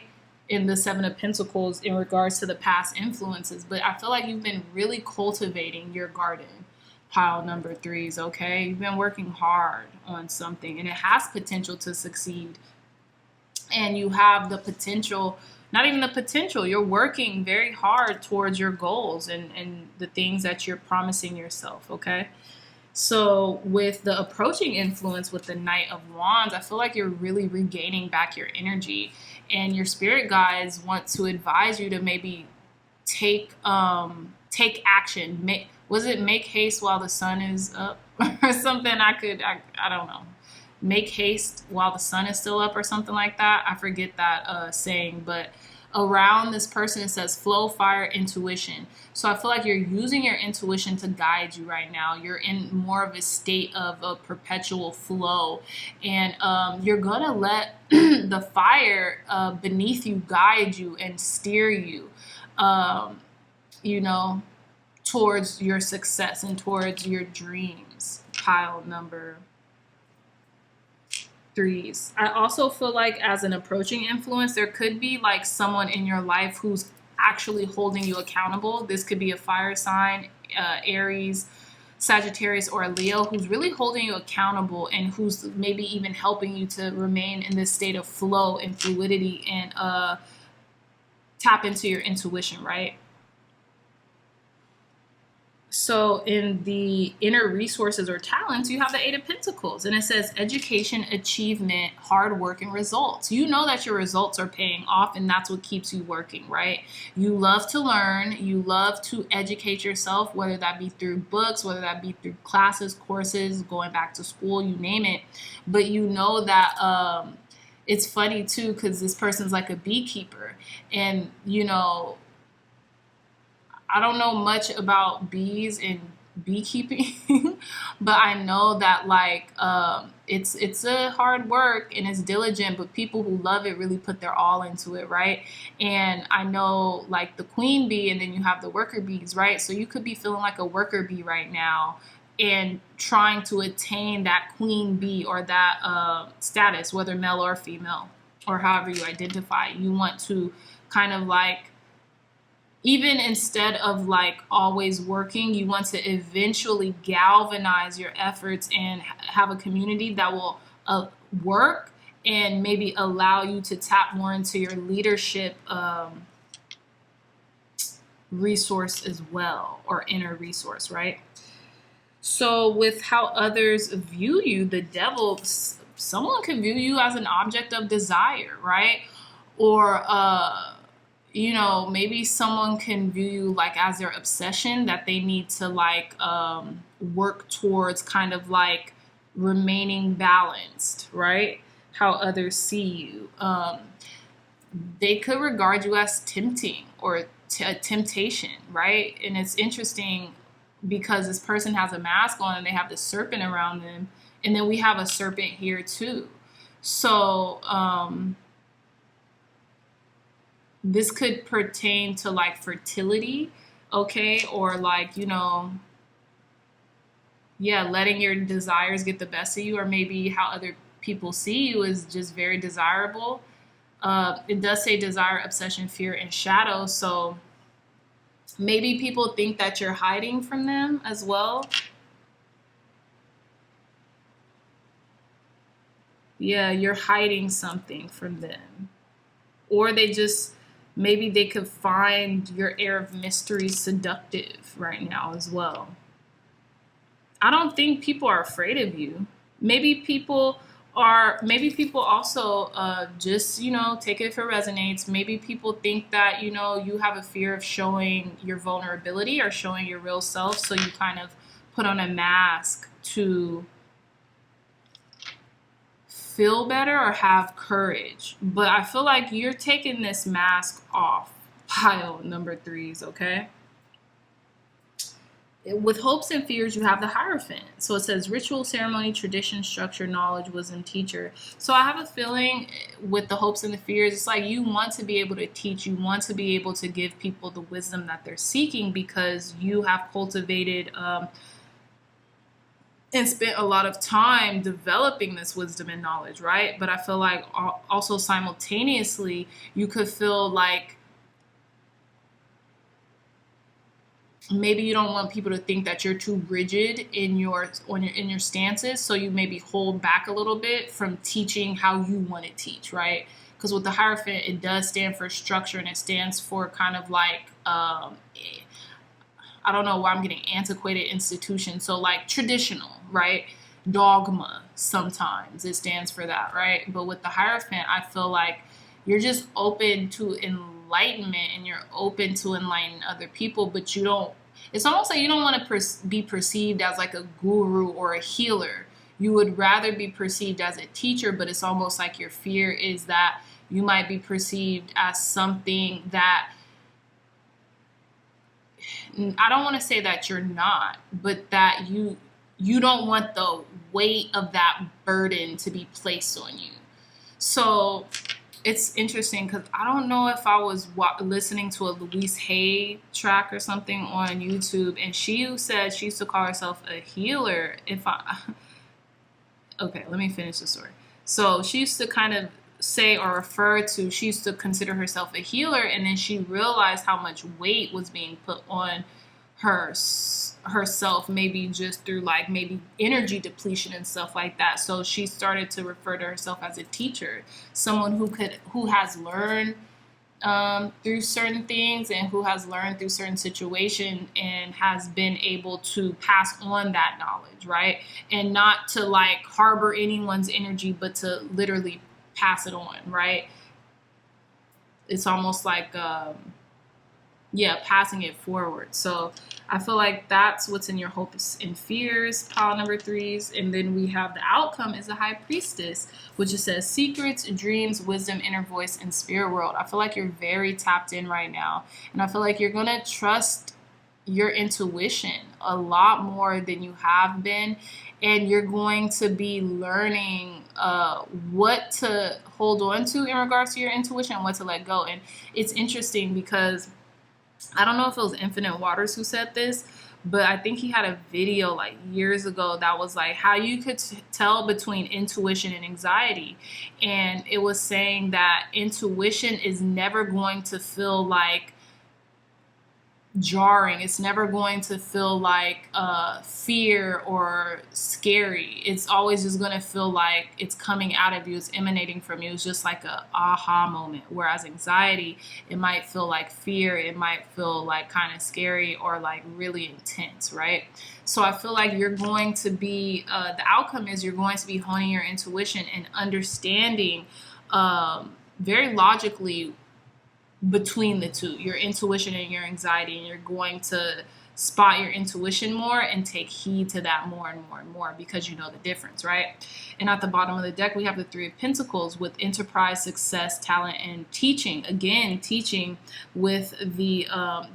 In the Seven of Pentacles in regards to the past influences. But I feel like you've been really cultivating your garden, pile number threes, okay? You've been working hard on something, and it has potential to succeed. And you have the potential, not even the potential, you're working very hard towards your goals and the things that you're promising yourself, okay? So with the approaching influence with the Knight of Wands, I feel like you're really regaining back your energy, and your spirit guides want to advise you to maybe take action. Make haste while the sun is up or something? I don't know. Make haste while the sun is still up or something like that. I forget that saying, but around this person, it says flow, fire, intuition. So I feel like you're using your intuition to guide you right now. You're in more of a state of a perpetual flow, and you're gonna let the fire beneath you guide you and steer you, towards your success and towards your dreams. Pile number threes. I also feel like as an approaching influence, there could be like someone in your life who's actually holding you accountable. This could be a fire sign, Aries, Sagittarius, or a Leo, who's really holding you accountable and who's maybe even helping you to remain in this state of flow and fluidity and tap into your intuition, right? So in the inner resources or talents, you have the Eight of Pentacles, and it says education, achievement, hard work, and results. You know that your results are paying off, and that's what keeps you working, right? You love to learn. You love to educate yourself, whether that be through books, whether that be through classes, courses, going back to school, you name it. But you know that it's funny too, because this person's like a beekeeper, and I don't know much about bees and beekeeping, but I know that like it's a hard work and it's diligent, but people who love it really put their all into it, right? And I know like the queen bee, and then you have the worker bees, right? So you could be feeling like a worker bee right now, and trying to attain that queen bee or that status, whether male or female, or however you identify. You want to kind of like, even instead of like always working, you want to eventually galvanize your efforts and have a community that will work and maybe allow you to tap more into your leadership resource as well, or inner resource, right? So with how others view you, the devil, someone can view you as an object of desire, right? Or you know, maybe someone can view you like as their obsession, that they need to like work towards kind of like remaining balanced, right? How others see you. They could regard you as tempting or a temptation, right? And it's interesting because this person has a mask on and they have the serpent around them. And then we have a serpent here too. So this could pertain to like fertility, okay? Or like, you know, yeah, letting your desires get the best of you, or maybe how other people see you is just very desirable. It does say desire, obsession, fear, and shadow. So maybe people think that you're hiding from them as well. Yeah, you're hiding something from them. Or they just, maybe they could find your air of mystery seductive right now as well. I don't think people are afraid of you. Maybe people also just, you know, take it if it resonates. Maybe people think that, you know, you have a fear of showing your vulnerability or showing your real self. So you kind of put on a mask to feel better or have courage. But I feel like you're taking this mask off, pile number 3s, okay? With hopes and fears, you have the Hierophant. So it says ritual, ceremony, tradition, structure, knowledge, wisdom, teacher. So I have a feeling with the hopes and the fears, it's like you want to be able to teach, you want to be able to give people the wisdom that they're seeking, because you have cultivated and spent a lot of time developing this wisdom and knowledge, right? But I feel like also simultaneously, you could feel like maybe you don't want people to think that you're too rigid in your stances, so you maybe hold back a little bit from teaching how you want to teach, right? Because with the Hierophant, it does stand for structure, and it stands for kind of like I don't know why I'm getting antiquated institution, so like traditional, right? Dogma, sometimes it stands for that, right? But with the Hierophant, I feel like you're just open to enlightenment, and you're open to enlighten other people, but you don't, it's almost like you don't want to be perceived as like a guru or a healer. You would rather be perceived as a teacher, but it's almost like your fear is that you might be perceived as something that, I don't want to say that you're not, but that you don't want the weight of that burden to be placed on you. So it's interesting because I don't know if I was listening to a Louise Hay track or something on YouTube, and she said she used to call herself a healer. Okay, let me finish the story. So she used to kind of say or refer to, she used to consider herself a healer, and then she realized how much weight was being put on herself, maybe just through like maybe energy depletion and stuff like that. So she started to refer to herself as a teacher, someone who has learned through certain things, and who has learned through certain situations, and has been able to pass on that knowledge, right? And not to like harbor anyone's energy, but to literally pass it on, right? It's almost like passing it forward. So I feel like that's what's in your hopes and fears, pile number 3s. And then we have the outcome is the High Priestess, which it says secrets, dreams, wisdom, inner voice, and spirit world. I feel like you're very tapped in right now, and I feel like you're going to trust your intuition a lot more than you have been, and you're going to be learning what to hold on to in regards to your intuition and what to let go. And it's interesting because I don't know if it was Infinite Waters who said this, but I think he had a video like years ago that was like how you could tell between intuition and anxiety. And it was saying that intuition is never going to feel like jarring. It's never going to feel like fear or scary. It's always just going to feel like it's coming out of you. It's emanating from you. It's just like a aha moment. Whereas anxiety, it might feel like fear. It might feel like kind of scary or like really intense, right? So I feel like you're going to be, the outcome is you're going to be honing your intuition and understanding very logically between the two, your intuition and your anxiety, and you're going to spot your intuition more and take heed to that more and more and more because you know the difference, right? And at the bottom of the deck, we have the Three of Pentacles with enterprise, success, talent, and teaching. Again, teaching with the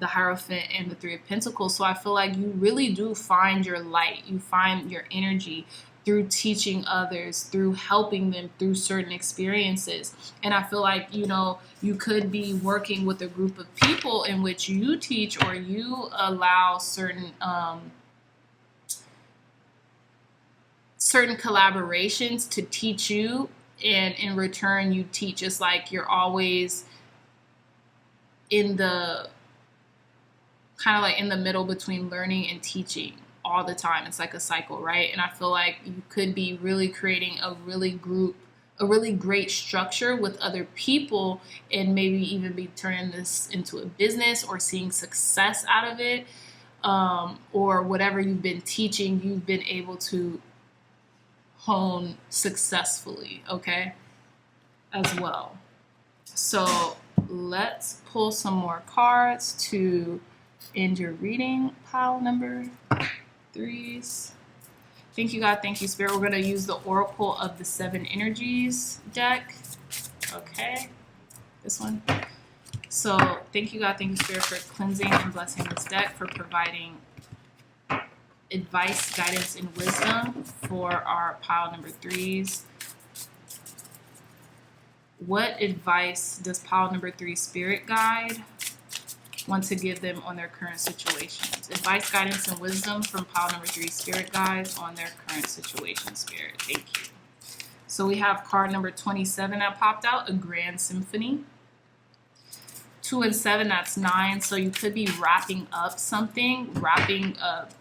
Hierophant and the Three of Pentacles. So I feel like you really do find your light. You find your energy through teaching others, through helping them through certain experiences. And I feel like, you know, you could be working with a group of people in which you teach or you allow certain certain collaborations to teach you, and in return you teach. It's like you're always in the kind of like in the middle between learning and teaching all the time. It's like a cycle, right? And I feel like you could be really creating a really great structure with other people, and maybe even be turning this into a business or seeing success out of it, or whatever you've been teaching, you've been able to hone successfully, okay, as well. So let's pull some more cards to end your reading, pile number 3s. Thank you, God. Thank you, Spirit. We're going to use the Oracle of the Seven Energies deck. Okay. This one. So thank you, God. Thank you, Spirit, for cleansing and blessing this deck, for providing advice, guidance, and wisdom for our pile number 3s. What advice does pile number 3 Spirit Guide want to give them on their current situations? Advice, guidance, and wisdom from pile number 3 Spirit Guides on their current situation, Spirit. Thank you. So we have card number 27 that popped out, a grand symphony. 2 and 7, that's 9. So you could be wrapping up something, wrapping up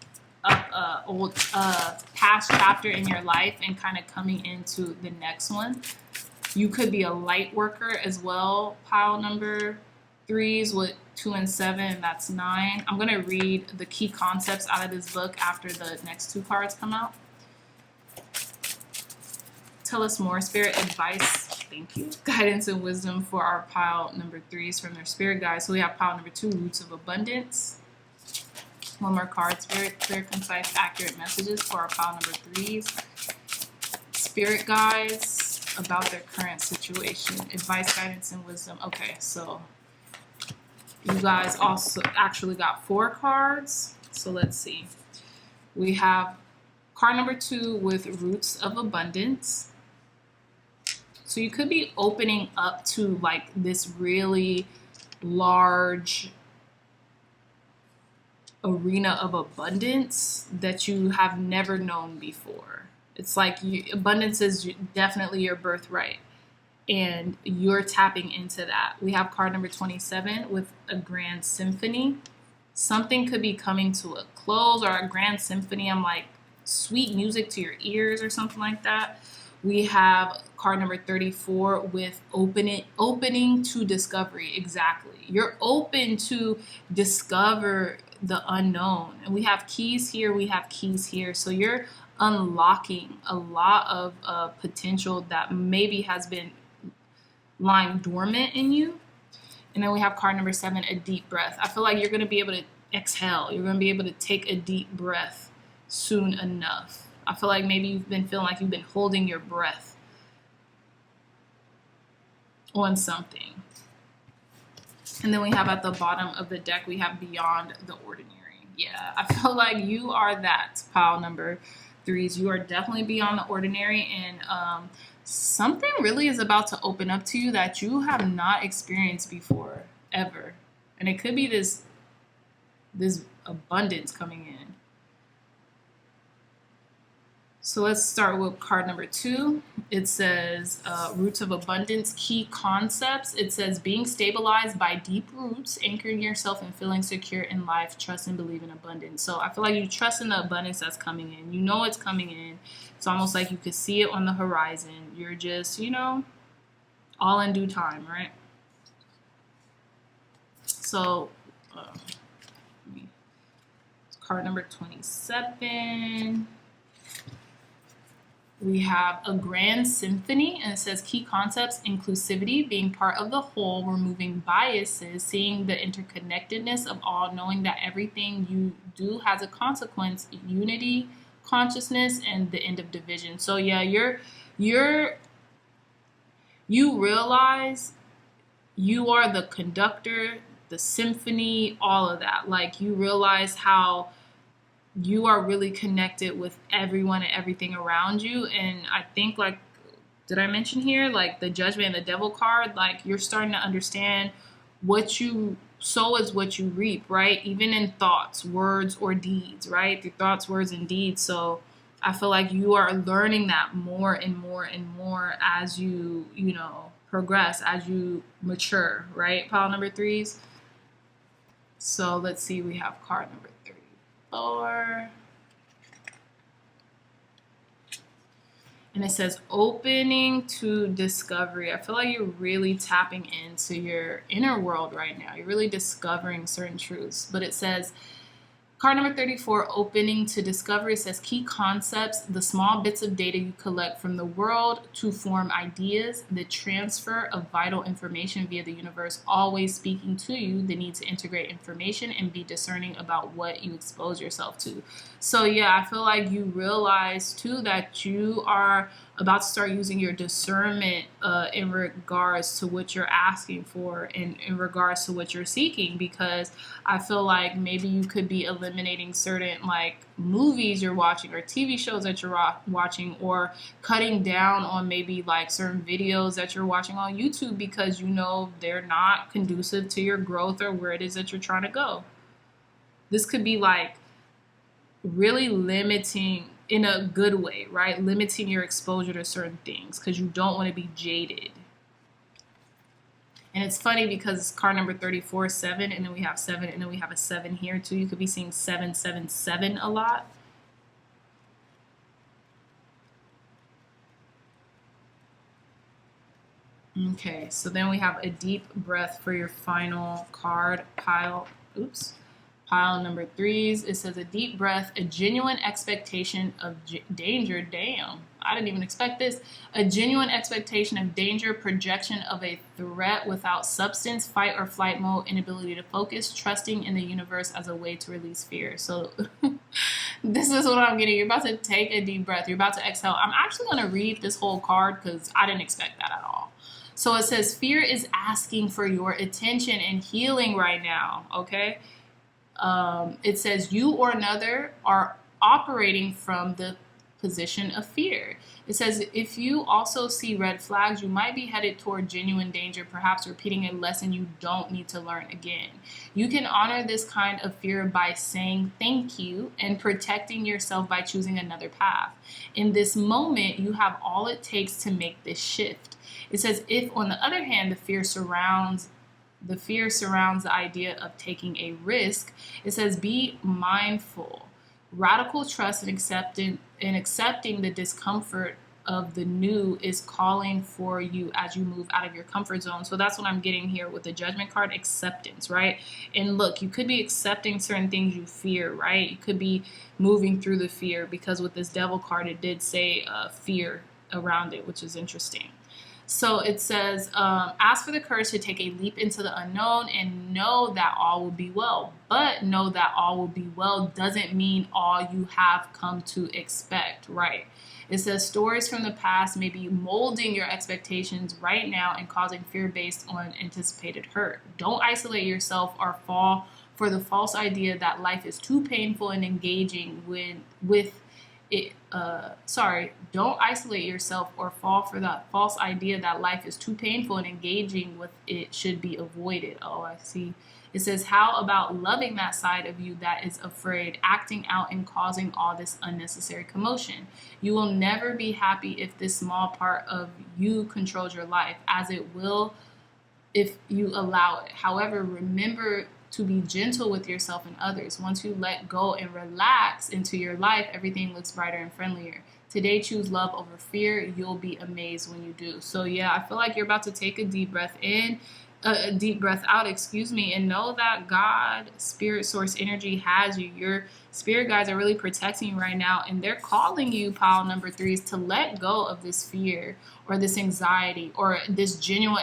old past chapter in your life and kind of coming into the next one. You could be a light worker as well, pile number 3s with 2 and 7, that's 9. I'm going to read the key concepts out of this book after the next 2 cards come out. Tell us more, Spirit. Advice, thank you, guidance, and wisdom for our pile number 3s from their Spirit Guides. So we have pile number 2, Roots of Abundance. One more card, Spirit. Clear, concise, accurate messages for our pile number 3s. Spirit Guides about their current situation. Advice, guidance, and wisdom. Okay, so you guys also actually got 4 cards. So let's see. We have card number 2 with Roots of Abundance. So you could be opening up to like this really large arena of abundance that you have never known before. It's like abundance is definitely your birthright, and you're tapping into that. We have card number 27 with a grand symphony. Something could be coming to a close, or a grand symphony, I'm like sweet music to your ears or something like that. We have card number 34 with opening to discovery. Exactly. You're open to discover the unknown. And we have keys here, we have keys here. So you're unlocking a lot of potential that maybe has been lying dormant in you. And then we have card number 7, a deep breath. I feel like you're going to be able to exhale. You're going to be able to take a deep breath soon enough. I feel like maybe you've been feeling like you've been holding your breath on something. And then we have at the bottom of the deck, we have beyond the ordinary. Yeah, I feel like you are that, pile number 3s. You are definitely beyond the ordinary, and something really is about to open up to you that you have not experienced before, ever. And it could be this abundance coming in. So let's start with card number 2. It says roots of abundance, key concepts. It says being stabilized by deep roots, anchoring yourself and feeling secure in life, trust and believe in abundance. So I feel like you trust in the abundance that's coming in. You know it's coming in. It's almost like you could see it on the horizon. You're just, you know, all in due time, right? So card number 27. We have a grand symphony, and it says key concepts, inclusivity, being part of the whole, removing biases, seeing the interconnectedness of all, knowing that everything you do has a consequence, unity, consciousness, and the end of division. So yeah, you realize you are the conductor, the symphony, all of that. Like you realize how you are really connected with everyone and everything around you. And I think, like, did I mention here, like the judgment and the devil card, like you're starting to understand what you sow is what you reap, right? Even in thoughts, words, or deeds, right? Through thoughts, words, and deeds. So I feel like you are learning that more and more and more as you know, progress, as you mature, right? Pile number 3s. So let's see, we have card number 34. And it says opening to discovery. I feel like you're really tapping into your inner world right now. You're really discovering certain truths. But it says, card number 34, opening to discovery. It says key concepts, the small bits of data you collect from the world to form ideas, the transfer of vital information via the universe, always speaking to you, the need to integrate information and be discerning about what you expose yourself to. So yeah, I feel like you realize too that you are about to start using your discernment in regards to what you're asking for and in regards to what you're seeking, because I feel like maybe you could be eliminating certain like movies you're watching or TV shows that you're watching, or cutting down on maybe like certain videos that you're watching on YouTube because you know they're not conducive to your growth or where it is that you're trying to go. This could be like really limiting in a good way, right? Limiting your exposure to certain things because you don't want to be jaded. And it's funny because it's card number 34, 7, and then we have 7, and then we have a 7 here too. You could be seeing 777 a lot. Okay, so then we have a deep breath for your final card pile. Oops. Pile number 3s. It says a deep breath, a genuine expectation of danger. Damn, I didn't even expect this. A genuine expectation of danger, projection of a threat without substance, fight or flight mode, inability to focus, trusting in the universe as a way to release fear. So this is what I'm getting. You're about to take a deep breath. You're about to exhale. I'm actually going to read this whole card because I didn't expect that at all. So it says fear is asking for your attention and healing right now, okay? It says you or another are operating from the position of fear. It says if you also see red flags, you might be headed toward genuine danger, perhaps repeating a lesson you don't need to learn again. You can honor this kind of fear by saying thank you and protecting yourself by choosing another path. In this moment, you have all it takes to make this shift. It says if, on the other hand, the fear surrounds the idea of taking a risk, it says be mindful. Radical trust and accepting the discomfort of the new is calling for you as you move out of your comfort zone. So that's what I'm getting here with the judgment card, acceptance, right? And look, you could be accepting certain things you fear, right? You could be moving through the fear because with this devil card, it did say fear around it, which is interesting. So it says, ask for the courage to take a leap into the unknown and know that all will be well. But know that all will be well doesn't mean all you have come to expect, right? It says stories from the past may be molding your expectations right now and causing fear based on anticipated hurt. Don't isolate yourself or fall for the false idea that life is too painful and engaging don't isolate yourself or fall for that false idea that life is too painful and engaging with it should be avoided. Oh, I see. It says, how about loving that side of you that is afraid, acting out and causing all this unnecessary commotion? You will never be happy if this small part of you controls your life, as it will if you allow it. However, remember to be gentle with yourself and others. Once you let go and relax into your life, everything looks brighter and friendlier. Today, choose love over fear. You'll be amazed when you do. So yeah, I feel like you're about to take a deep breath in, a deep breath out, and know that God, spirit, source, energy has you. Your spirit guides are really protecting you right now, and they're calling you, pile number 3s, to let go of this fear or this anxiety or this genuine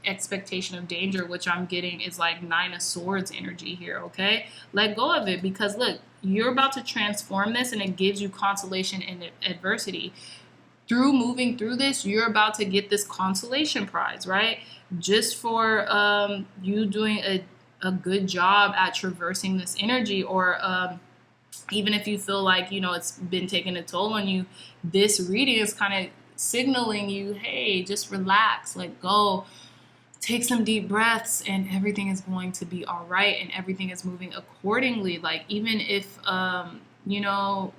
expectation of danger, which I'm getting is like 9 of Swords energy here, okay? Let go of it, because look, you're about to transform this, and it gives you consolation in adversity. Through moving through this, you're about to get this consolation prize, right? Just for you doing a good job at traversing this energy, or even if you feel like, you know, it's been taking a toll on you, this reading is kind of signaling you, hey, just relax, let go, take some deep breaths, and everything is going to be all right, and everything is moving accordingly. Like, even if, you know,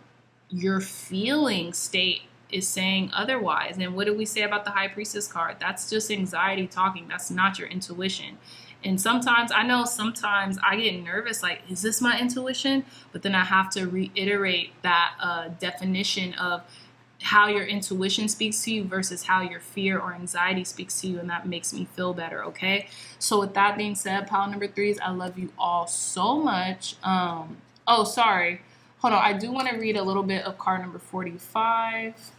your feeling state is saying otherwise. And what did we say about the High Priestess card? That's just anxiety talking. That's not your intuition. And sometimes I get nervous, like, is this my intuition? But then I have to reiterate that definition of how your intuition speaks to you versus how your fear or anxiety speaks to you, and that makes me feel better, okay? So with that being said, pile number 3s, I love you all so much. Oh, sorry. Hold on. I do want to read a little bit of card number 45.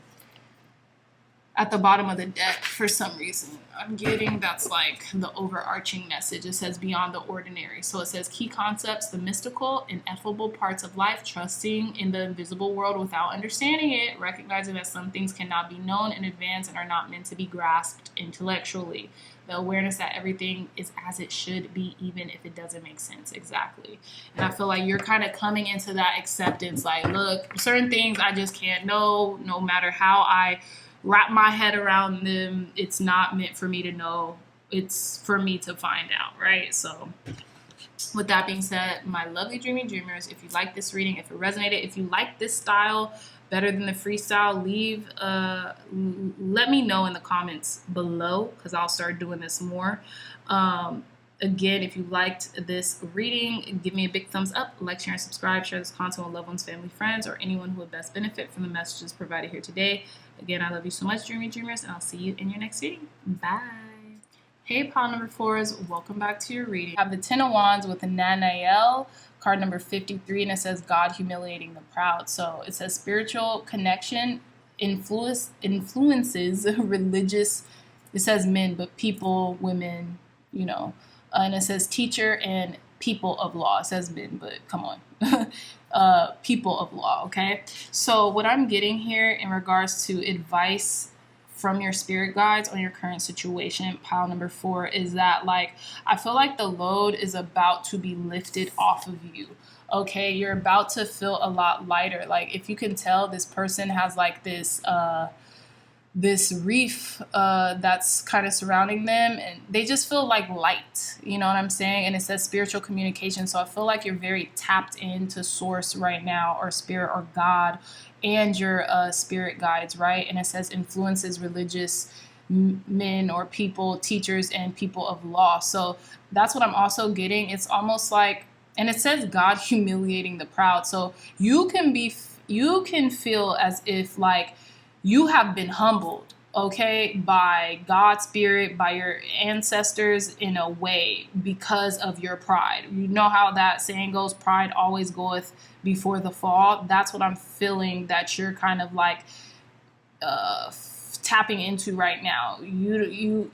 At the bottom of the deck, for some reason, I'm getting that's like the overarching message. It says beyond the ordinary. So it says key concepts, the mystical, ineffable parts of life, trusting in the invisible world without understanding it, recognizing that some things cannot be known in advance and are not meant to be grasped intellectually. The awareness that everything is as it should be, even if it doesn't make sense. Exactly. And I feel like you're kind of coming into that acceptance, like, look, certain things I just can't know, no matter how I wrap my head around them. It's not meant for me to know. It's for me to find out, right? So with that being said, my lovely dreamy dreamers, if you like this reading, if it resonated, if you like this style better than the freestyle, let me know in the comments below, because I'll start doing this more. Again, if you liked this reading, give me a big thumbs up, like, share, and subscribe. Share this content with loved ones, family, friends, or anyone who would best benefit from the messages provided here today. Again, I love you so much, dreamy dreamers, and I'll see you in your next reading. Bye. Hey, pile number 4s, welcome back to your reading. I have the 10 of Wands with the Nanael, card number 53, and it says God humiliating the proud. So it says spiritual connection influences religious, it says men, but people, women, you know. And it says teacher and people of law. It says men, but come on. People of law, okay? So what I'm getting here in regards to advice from your spirit guides on your current situation, pile number 4, is that, like, I feel like the load is about to be lifted off of you. Okay, you're about to feel a lot lighter. Like, if you can tell, this person has like this reef that's kind of surrounding them, and they just feel like light, you know what I'm saying? And it says spiritual communication, so I feel like you're very tapped into source right now, or spirit, or God, and your spirit guides, right? And it says influences religious men or people, teachers, and people of law. So that's what I'm also getting. It's almost like, and it says God humiliating the proud, so you can feel as if, like, you have been humbled, okay, by God's spirit, by your ancestors in a way, because of your pride. You know how that saying goes, pride always goeth before the fall. That's what I'm feeling that you're kind of like tapping into right now. And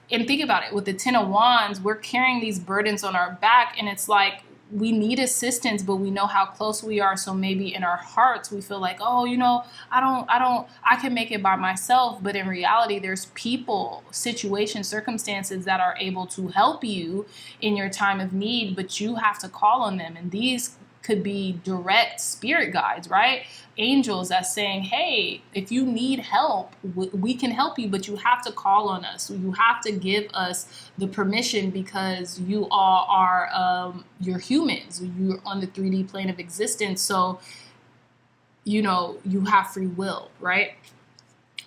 think about it, with the 10 of Wands, we're carrying these burdens on our back, and it's like, we need assistance, but we know how close we are. So maybe in our hearts, we feel like, oh, you know, I can make it by myself. But in reality, there's people, situations, circumstances that are able to help you in your time of need, but you have to call on them. And these could be direct spirit guides, right? Angels that's saying, hey, if you need help, we can help you, but you have to call on us. You have to give us the permission because you all are, you're humans. You're on the 3D plane of existence. So, you have free will, right?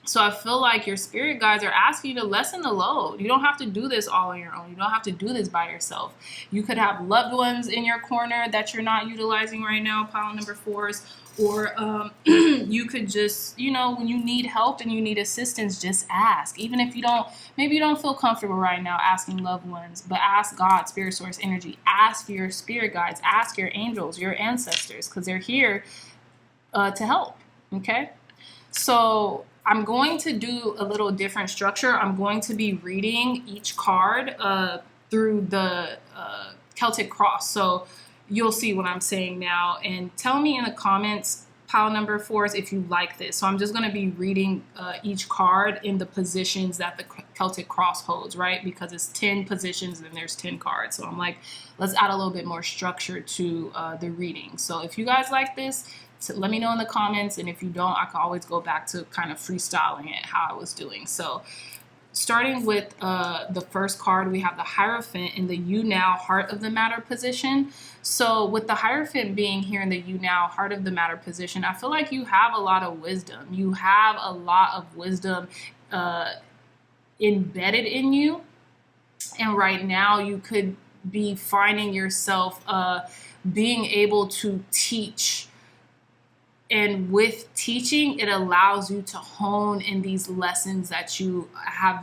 So I feel like your spirit guides are asking you to lessen the load. You don't have to do this all on your own. You don't have to do this by yourself. You could have loved ones in your corner that you're not utilizing right now, pile number 4s. Or you could just, when you need help and you need assistance, just ask. Even if maybe you don't feel comfortable right now asking loved ones, but ask God, spirit source energy. Ask your spirit guides. Ask your angels, your ancestors, because they're here to help, okay? So I'm going to do a little different structure. I'm going to be reading each card through the Celtic cross. So you'll see what I'm saying now. And tell me in the comments, pile number 4s, if you like this. So I'm just going to be reading each card in the positions that the Celtic cross holds, right? Because it's 10 positions and there's 10 cards. So I'm like, let's add a little bit more structure to the reading. So if you guys like this, let me know in the comments, and if you don't, I can always go back to kind of freestyling it how I was doing. So starting with the first card, we have the Hierophant in the you now heart of the matter position. So with the Hierophant being here in the you now heart of the matter position, I feel like you have a lot of wisdom. You have a lot of wisdom embedded in you, and right now you could be finding yourself being able to teach. And with teaching, it allows you to hone in these lessons that you have,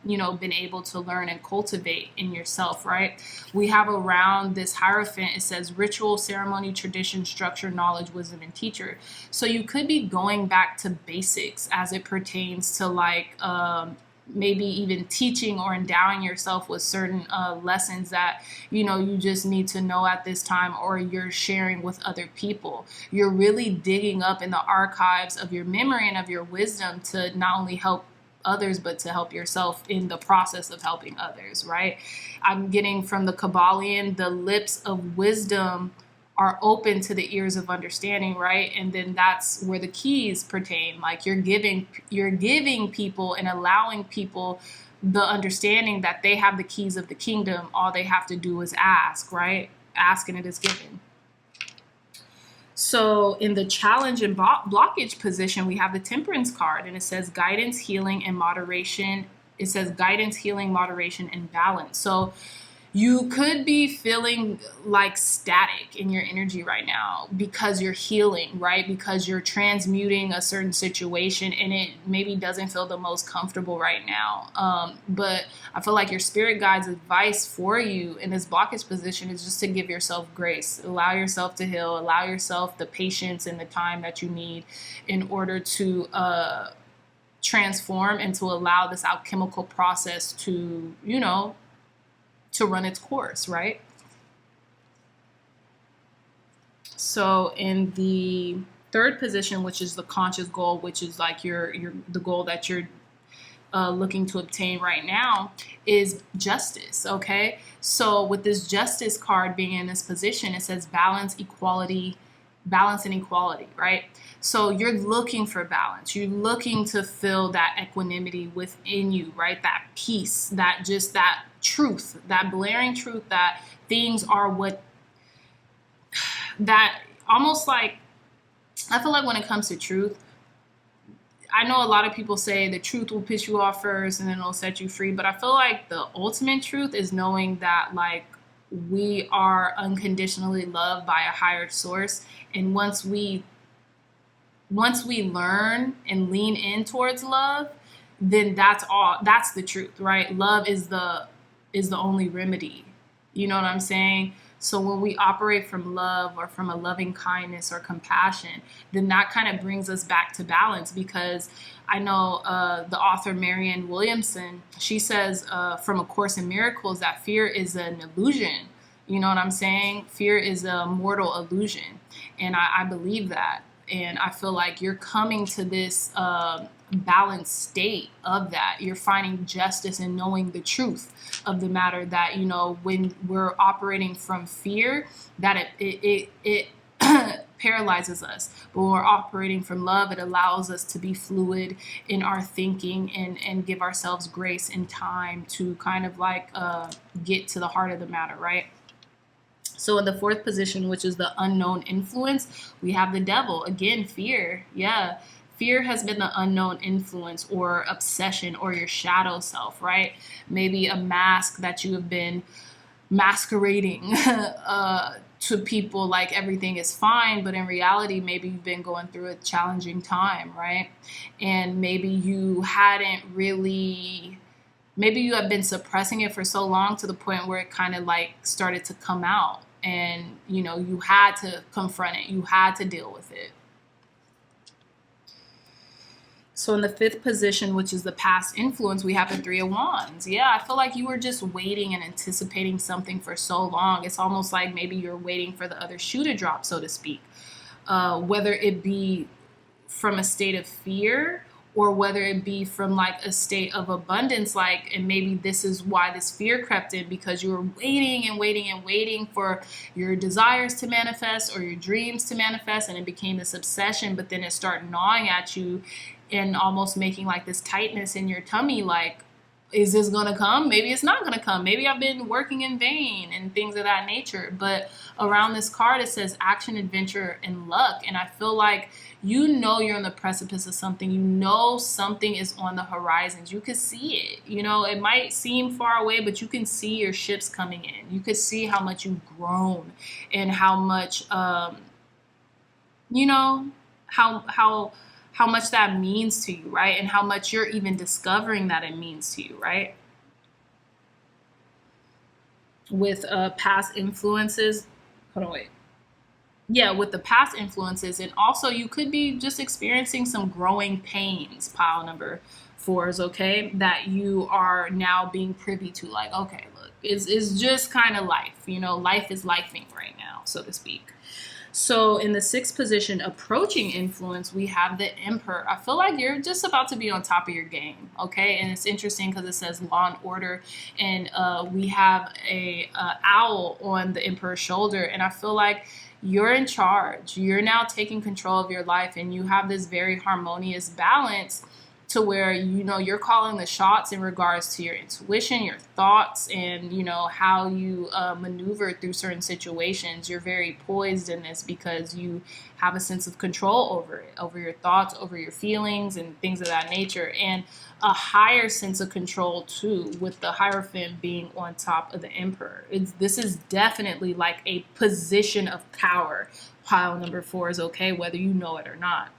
been able to learn and cultivate in yourself, right? We have around this Hierophant, it says ritual, ceremony, tradition, structure, knowledge, wisdom, and teacher. So you could be going back to basics as it pertains to maybe even teaching or endowing yourself with certain lessons that you just need to know at this time, or you're sharing with other people. You're really digging up in the archives of your memory and of your wisdom to not only help others, but to help yourself in the process of helping others, right? I'm getting from the Kabbalion, the lips of wisdom are open to the ears of understanding, right? And then that's where the keys pertain. Like you're giving people and allowing people the understanding that they have the keys of the kingdom. All they have to do is ask, right? Ask and it is given. So in the challenge and blockage position, we have the Temperance card, and it says guidance, healing, and moderation. It says guidance, healing, moderation, and balance. So you could be feeling like static in your energy right now because you're healing, right? Because you're transmuting a certain situation and it maybe doesn't feel the most comfortable right now. But I feel like your spirit guide's advice for you in this blockage position is just to give yourself grace. Allow yourself to heal. Allow yourself the patience and the time that you need in order to transform and to allow this alchemical process to, to run its course, right? So in the third position, which is the conscious goal, which is like the goal that you're looking to obtain right now, is justice, okay? So with this justice card being in this position, it says balance, equality, balance and equality, right? So you're looking for balance. You're looking to feel that equanimity within you, right? That peace, that truth, that blaring truth that things are that almost like, I feel like when it comes to truth, I know a lot of people say the truth will piss you off first and then it'll set you free. But I feel like the ultimate truth is knowing that we are unconditionally loved by a higher source. And once we learn and lean in towards love, then that's the truth, right? Love is the only remedy. You know what I'm saying? So when we operate from love or from a loving kindness or compassion, then that kind of brings us back to balance, because I know the author Marianne Williamson, she says from A Course in Miracles that fear is an illusion. You know what I'm saying? Fear is a mortal illusion. And I believe that. And I feel like you're coming to this balanced state of that. You're finding justice and knowing the truth of the matter, that, when we're operating from fear, that it paralyzes us. But when we're operating from love, it allows us to be fluid in our thinking, and give ourselves grace and time to kind of like get to the heart of the matter, right? So in the fourth position, which is the unknown influence, we have the devil. Again, fear. Yeah. Fear has been the unknown influence or obsession or your shadow self, right? Maybe a mask that you have been masquerading to people like everything is fine, but in reality, maybe you've been going through a challenging time, right? And maybe you hadn't really, maybe you have been suppressing it for so long to the point where it kind of like started to come out, and you had to confront it, you had to deal with it. So in the fifth position, which is the past influence, we have the Three of Wands. Yeah, I feel like you were just waiting and anticipating something for so long. It's almost like maybe you're waiting for the other shoe to drop, so to speak. Whether it be from a state of fear, or whether it be from like a state of abundance, and maybe this is why this fear crept in, because you were waiting and waiting and waiting for your desires to manifest or your dreams to manifest, and it became this obsession, but then it started gnawing at you and almost making like this tightness in your tummy, like, is this gonna come? Maybe it's not gonna come. Maybe I've been working in vain and things of that nature. But around this card, it says action, adventure, and luck. And I feel like you're on the precipice of something. Something is on the horizons. You can see it. It might seem far away, but you can see your ships coming in. You can see how much you've grown, and how much, how much that means to you, right? And how much you're even discovering that it means to you, right? With past influences, hold on, wait. Yeah, with the past influences, and also you could be just experiencing some growing pains, pile number 4s, okay? That you are now being privy to, like, okay, look, it's just kind of life, life is lifing right now, so to speak. So in the sixth position, approaching influence, we have the Emperor. I feel like you're just about to be on top of your game, okay? And it's interesting because it says law and order, and we have a owl on the Emperor's shoulder, and I feel like you're in charge. You're now taking control of your life, and you have this very harmonious balance to where, you're calling the shots in regards to your intuition, your thoughts, and, how you maneuver through certain situations. You're very poised in this because you have a sense of control over it, over your thoughts, over your feelings, and things of that nature. And a higher sense of control, too, with the Hierophant being on top of the Emperor. This is definitely like a position of power. Pile number 4s, okay, whether you know it or not.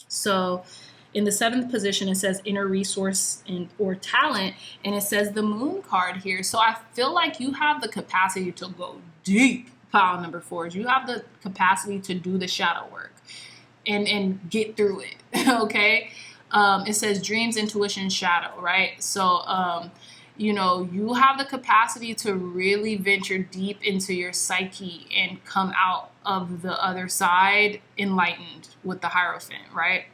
So in the seventh position, it says inner resource or talent, and it says the Moon card here. So I feel like you have the capacity to go deep, pile number 4s. You have the capacity to do the shadow work and get through it, okay? It says dreams, intuition, shadow, right? So, you have the capacity to really venture deep into your psyche and come out of the other side enlightened with the Hierophant, right?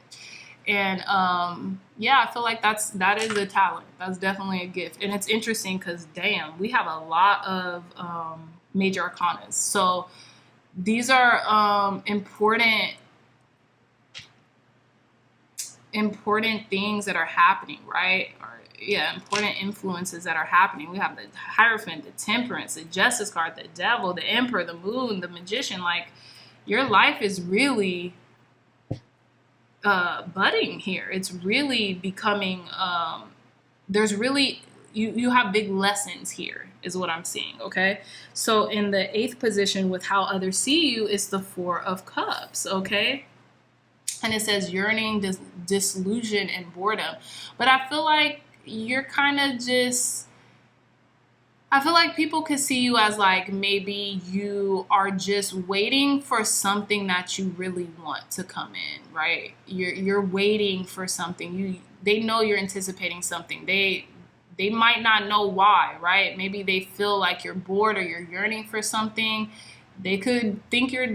And I feel like that is a talent. That's definitely a gift. And it's interesting because, damn, we have a lot of major arcanas. So these are important things that are happening, right? Important influences that are happening. We have the Hierophant, the Temperance, the Justice card, the Devil, the Emperor, the Moon, the Magician. Like, your life is really budding here. It's really becoming, there's really, you have big lessons here is what I'm seeing, okay? So in the eighth position with how others see you is the Four of Cups, okay? And it says yearning, disillusion, and boredom. But I feel like you're kind of just, I feel like people could see you as like maybe you are just waiting for something that you really want to come in, right? You're waiting for something. They know you're anticipating something. They might not know why, right? Maybe they feel like you're bored or you're yearning for something. They could think you're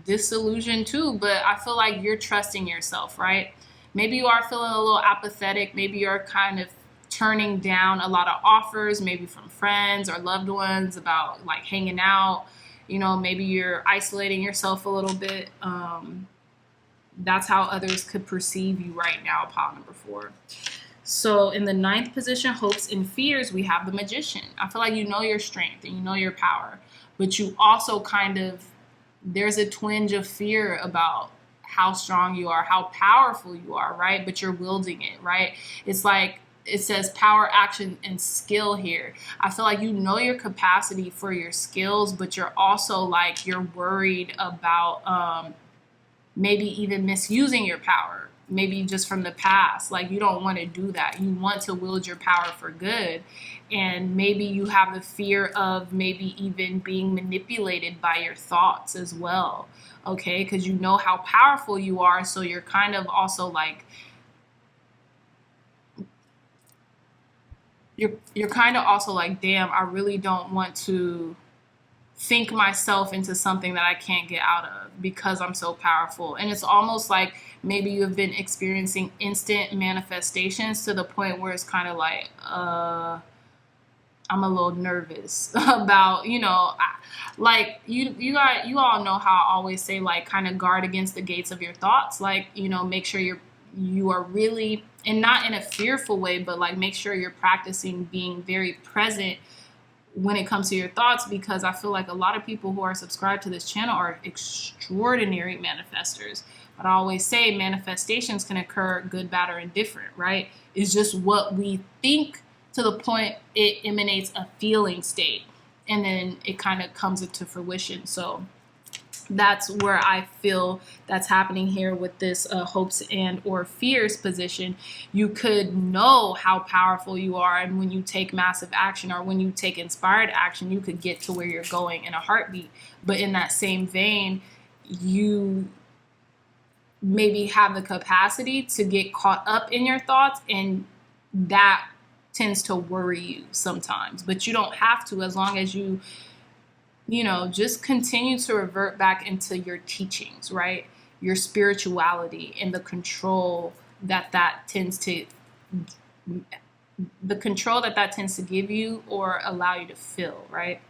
disillusioned too, but I feel like you're trusting yourself, right? Maybe you are feeling a little apathetic. Maybe you're kind of turning down a lot of offers, maybe from friends or loved ones about like hanging out. You know, maybe you're isolating yourself a little bit. That's how others could perceive you right now, pile number 4. So in the 9th position, hopes and fears, we have the Magician. I feel like you know your strength and you know your power, but you also kind of, there's a twinge of fear about how strong you are, how powerful you are, right? But you're wielding it, right? It's like, it says power, action, and skill here. I feel like you know your capacity for your skills, but you're also like, you're worried about maybe even misusing your power, maybe just from the past. Like, you don't want to do that. You want to wield your power for good. And maybe you have the fear of maybe even being manipulated by your thoughts as well, okay? Because you know how powerful you are, so you're kind of also like, you're kind of also like, damn, I really don't want to think myself into something that I can't get out of because I'm so powerful. And it's almost like maybe you have been experiencing instant manifestations to the point where it's kind of like, I'm a little nervous about, you know, like you all know how I always say, like, kind of guard against the gates of your thoughts. Like, you know, make sure you are really, and not in a fearful way, but like make sure you're practicing being very present when it comes to your thoughts, because I feel like a lot of people who are subscribed to this channel are extraordinary manifestors. But I always say manifestations can occur good, bad, or indifferent, right? It's just what we think to the point it emanates a feeling state, and then it kind of comes into fruition. So that's where I feel that's happening here with this hopes and or fears position. You could know how powerful you are, and when you take massive action or when you take inspired action, you could get to where you're going in a heartbeat. But in that same vein, you maybe have the capacity to get caught up in your thoughts, and that tends to worry you sometimes. But you don't have to, as long as you know, just continue to revert back into your teachings, right? Your spirituality and the control that tends to give you or allow you to feel, right?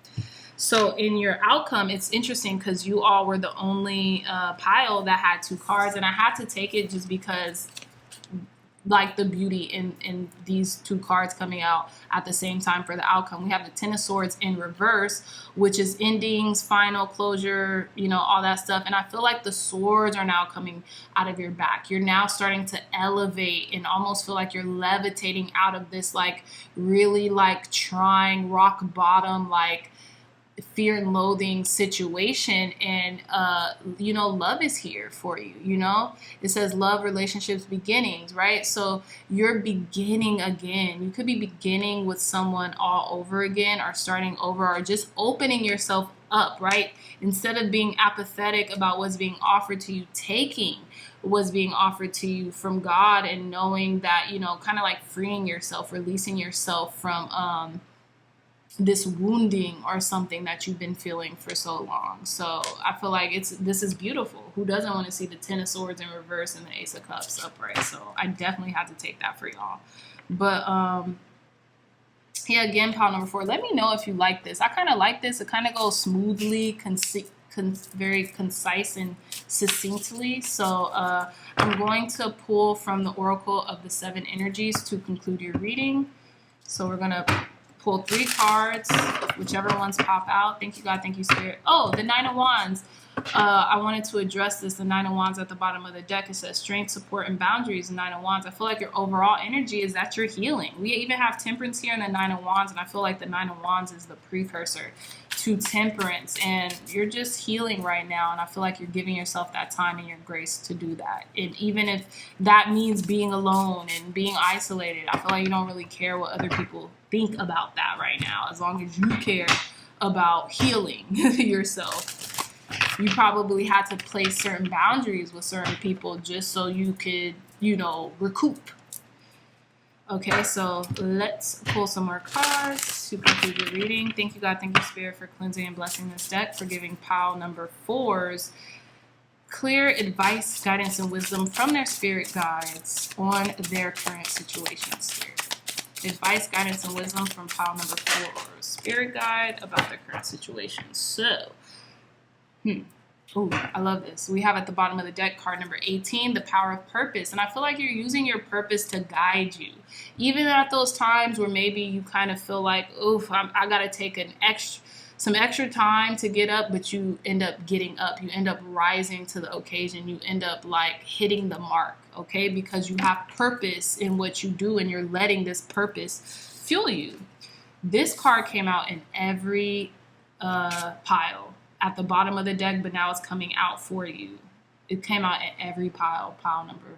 So in your outcome, it's interesting because you all were the only pile that had 2 cards, and I had to take it just because, like, the beauty in these 2 cards coming out at the same time for the outcome. We have the 10 of Swords in reverse, which is endings, final closure, you know, all that stuff. And I feel like the swords are now coming out of your back. You're now starting to elevate and almost feel like you're levitating out of this, like, really, like, trying rock bottom, like, fear and loathing situation, and you know, love is here for you. You know, it says love, relationships, beginnings, right? So you're beginning again. You could be beginning with someone all over again, or starting over, or just opening yourself up, right? Instead of being apathetic about what's being offered to you, taking what's being offered to you from God, and knowing that, you know, kind of like freeing yourself, releasing yourself from this wounding or something that you've been feeling for so long. So I feel like this is beautiful. Who doesn't want to see the 10 of Swords in reverse and the Ace of Cups upright? So I definitely had to take that for y'all. But yeah, again, pile number 4. Let me know if you like this. I kind of like this. It kind of goes smoothly, very concise and succinctly. So I'm going to pull from the Oracle of the 7 Energies to conclude your reading. So we're going to pull 3 cards, whichever ones pop out. Thank you, God. Thank you, Spirit. Oh, the 9 of Wands. I wanted to address this. The 9 of Wands at the bottom of the deck. It says strength, support, and boundaries. The 9 of Wands. I feel like your overall energy is that you're healing. We even have Temperance here in the 9 of Wands, and I feel like the 9 of Wands is the precursor to Temperance, and you're just healing right now, and I feel like you're giving yourself that time and your grace to do that. And even if that means being alone and being isolated, I feel like you don't really care what other people think about that right now, as long as you care about healing yourself. You probably had to place certain boundaries with certain people just so you could, you know, recoup. Okay, so let's pull some more cards to conclude your reading. Thank you, God. Thank you, Spirit, for cleansing and blessing this deck, for giving pile number 4s clear advice, guidance, and wisdom from their spirit guides on their current situations here. Advice, guidance, and wisdom from pile number 4. Spirit guide about their current situation. So, oh, I love this. We have at the bottom of the deck card number 18, the power of purpose. And I feel like you're using your purpose to guide you. Even at those times where maybe you kind of feel like, oof, I got to take some extra time to get up, but you end up getting up. You end up rising to the occasion. You end up like hitting the mark, okay? Because you have purpose in what you do and you're letting this purpose fuel you. This card came out in every pile at the bottom of the deck, but now it's coming out for you. It came out in every pile number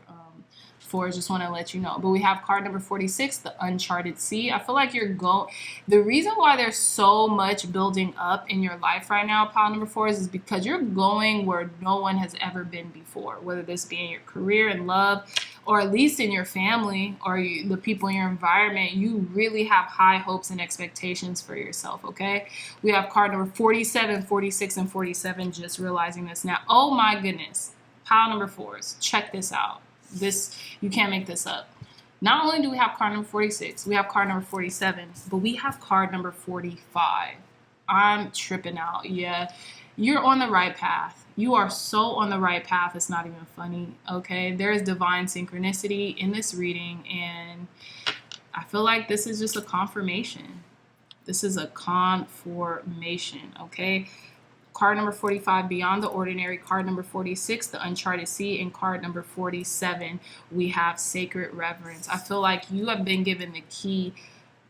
4. Just want to let you know. But we have card number 46, the uncharted sea. I feel like the reason why there's so much building up in your life right now, pile number 4, is because you're going where no one has ever been before, whether this be in your career and love, or at least in your family or the people in your environment. You really have high hopes and expectations for yourself, okay? We have card number 47, 46, and 47, just realizing this now. Oh my goodness. Pile number 4s. Check this out. You can't make this up. Not only do we have card number 46, we have card number 47, but we have card number 45. I'm tripping out. Yeah, you're on the right path. You are so on the right path. It's not even funny. Okay, there is divine synchronicity in this reading, and I feel like this is just a confirmation. This is a confirmation. Okay. Card number 45, Beyond the Ordinary. Card number 46, The Uncharted Sea. And card number 47, we have Sacred Reverence. I feel like you have been given the key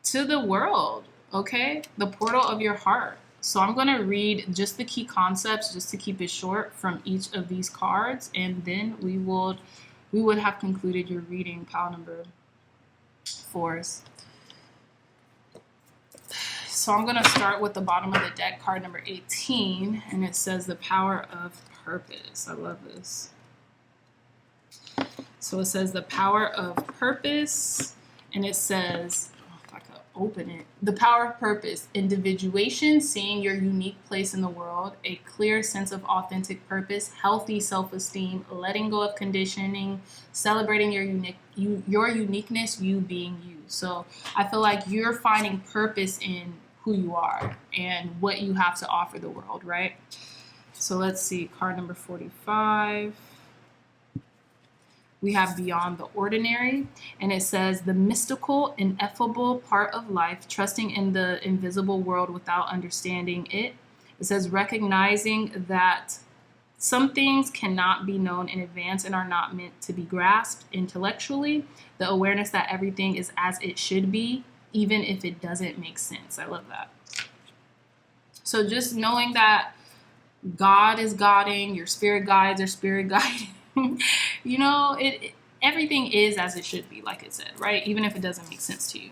to the world, okay? The portal of your heart. So I'm going to read just the key concepts, just to keep it short, from each of these cards. And then we would have concluded your reading, pile number 4s. So I'm going to start with the bottom of the deck, card number 18, and it says the power of purpose. I love this. So it says the power of purpose, and it says, if I could open it, the power of purpose, individuation, seeing your unique place in the world, a clear sense of authentic purpose, healthy self-esteem, letting go of conditioning, celebrating your uniqueness, you being you. So I feel like you're finding purpose in who you are and what you have to offer the world, right? So let's see, card number 45. We have Beyond the Ordinary, and it says the mystical, ineffable part of life, trusting in the invisible world without understanding it. It says recognizing that some things cannot be known in advance and are not meant to be grasped intellectually. The awareness that everything is as it should be, even if it doesn't make sense. I love that. So just knowing that God is guiding, your spirit guides are spirit guiding. You know, everything is as it should be, like it said, right? Even if it doesn't make sense to you.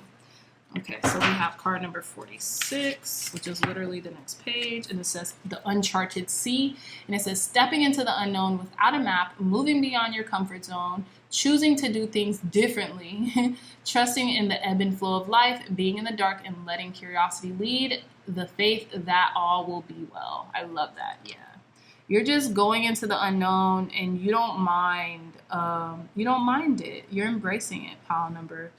Okay, so we have card number 46, which is literally the next page, and it says the uncharted sea, and it says stepping into the unknown without a map, moving beyond your comfort zone, choosing to do things differently, trusting in the ebb and flow of life, being in the dark and letting curiosity lead, the faith that all will be well. I love that. Yeah. You're just going into the unknown and you don't mind it. You're embracing it, pile number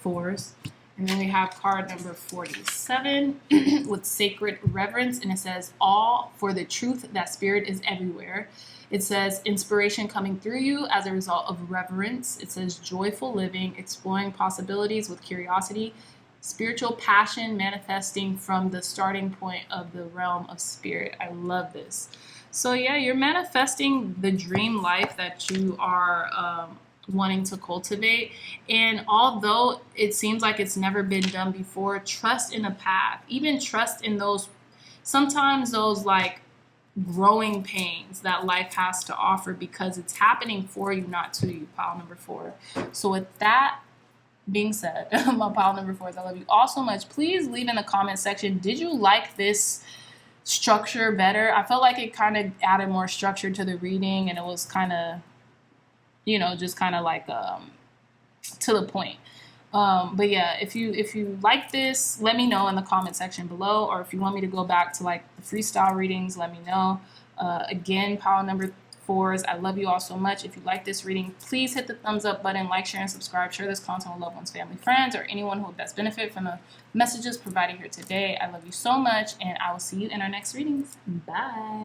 4s. And then we have card number 47 with Sacred Reverence, and it says all for the truth that spirit is everywhere. It says inspiration coming through you as a result of reverence. It says joyful living, exploring possibilities with curiosity, spiritual passion manifesting from the starting point of the realm of spirit. I love this. So yeah, you're manifesting the dream life that you are wanting to cultivate. And although it seems like it's never been done before, trust in the path. Even trust in sometimes those like growing pains that life has to offer, because it's happening for you, not to you, pile number 4. So with that being said, my pile number 4s, I love you all so much. Please leave in the comment section, did you like this structure better? I felt like it kind of added more structure to the reading, and it was kind of, just kind of like to the point. But yeah, if you like this, let me know in the comment section below, or if you want me to go back to like the freestyle readings, let me know. Again, pile number 4s. I love you all so much. If you like this reading, please hit the thumbs up button, like, share, and subscribe. Share this content with loved ones, family, friends, or anyone who would best benefit from the messages provided here today. I love you so much, and I will see you in our next readings. Bye.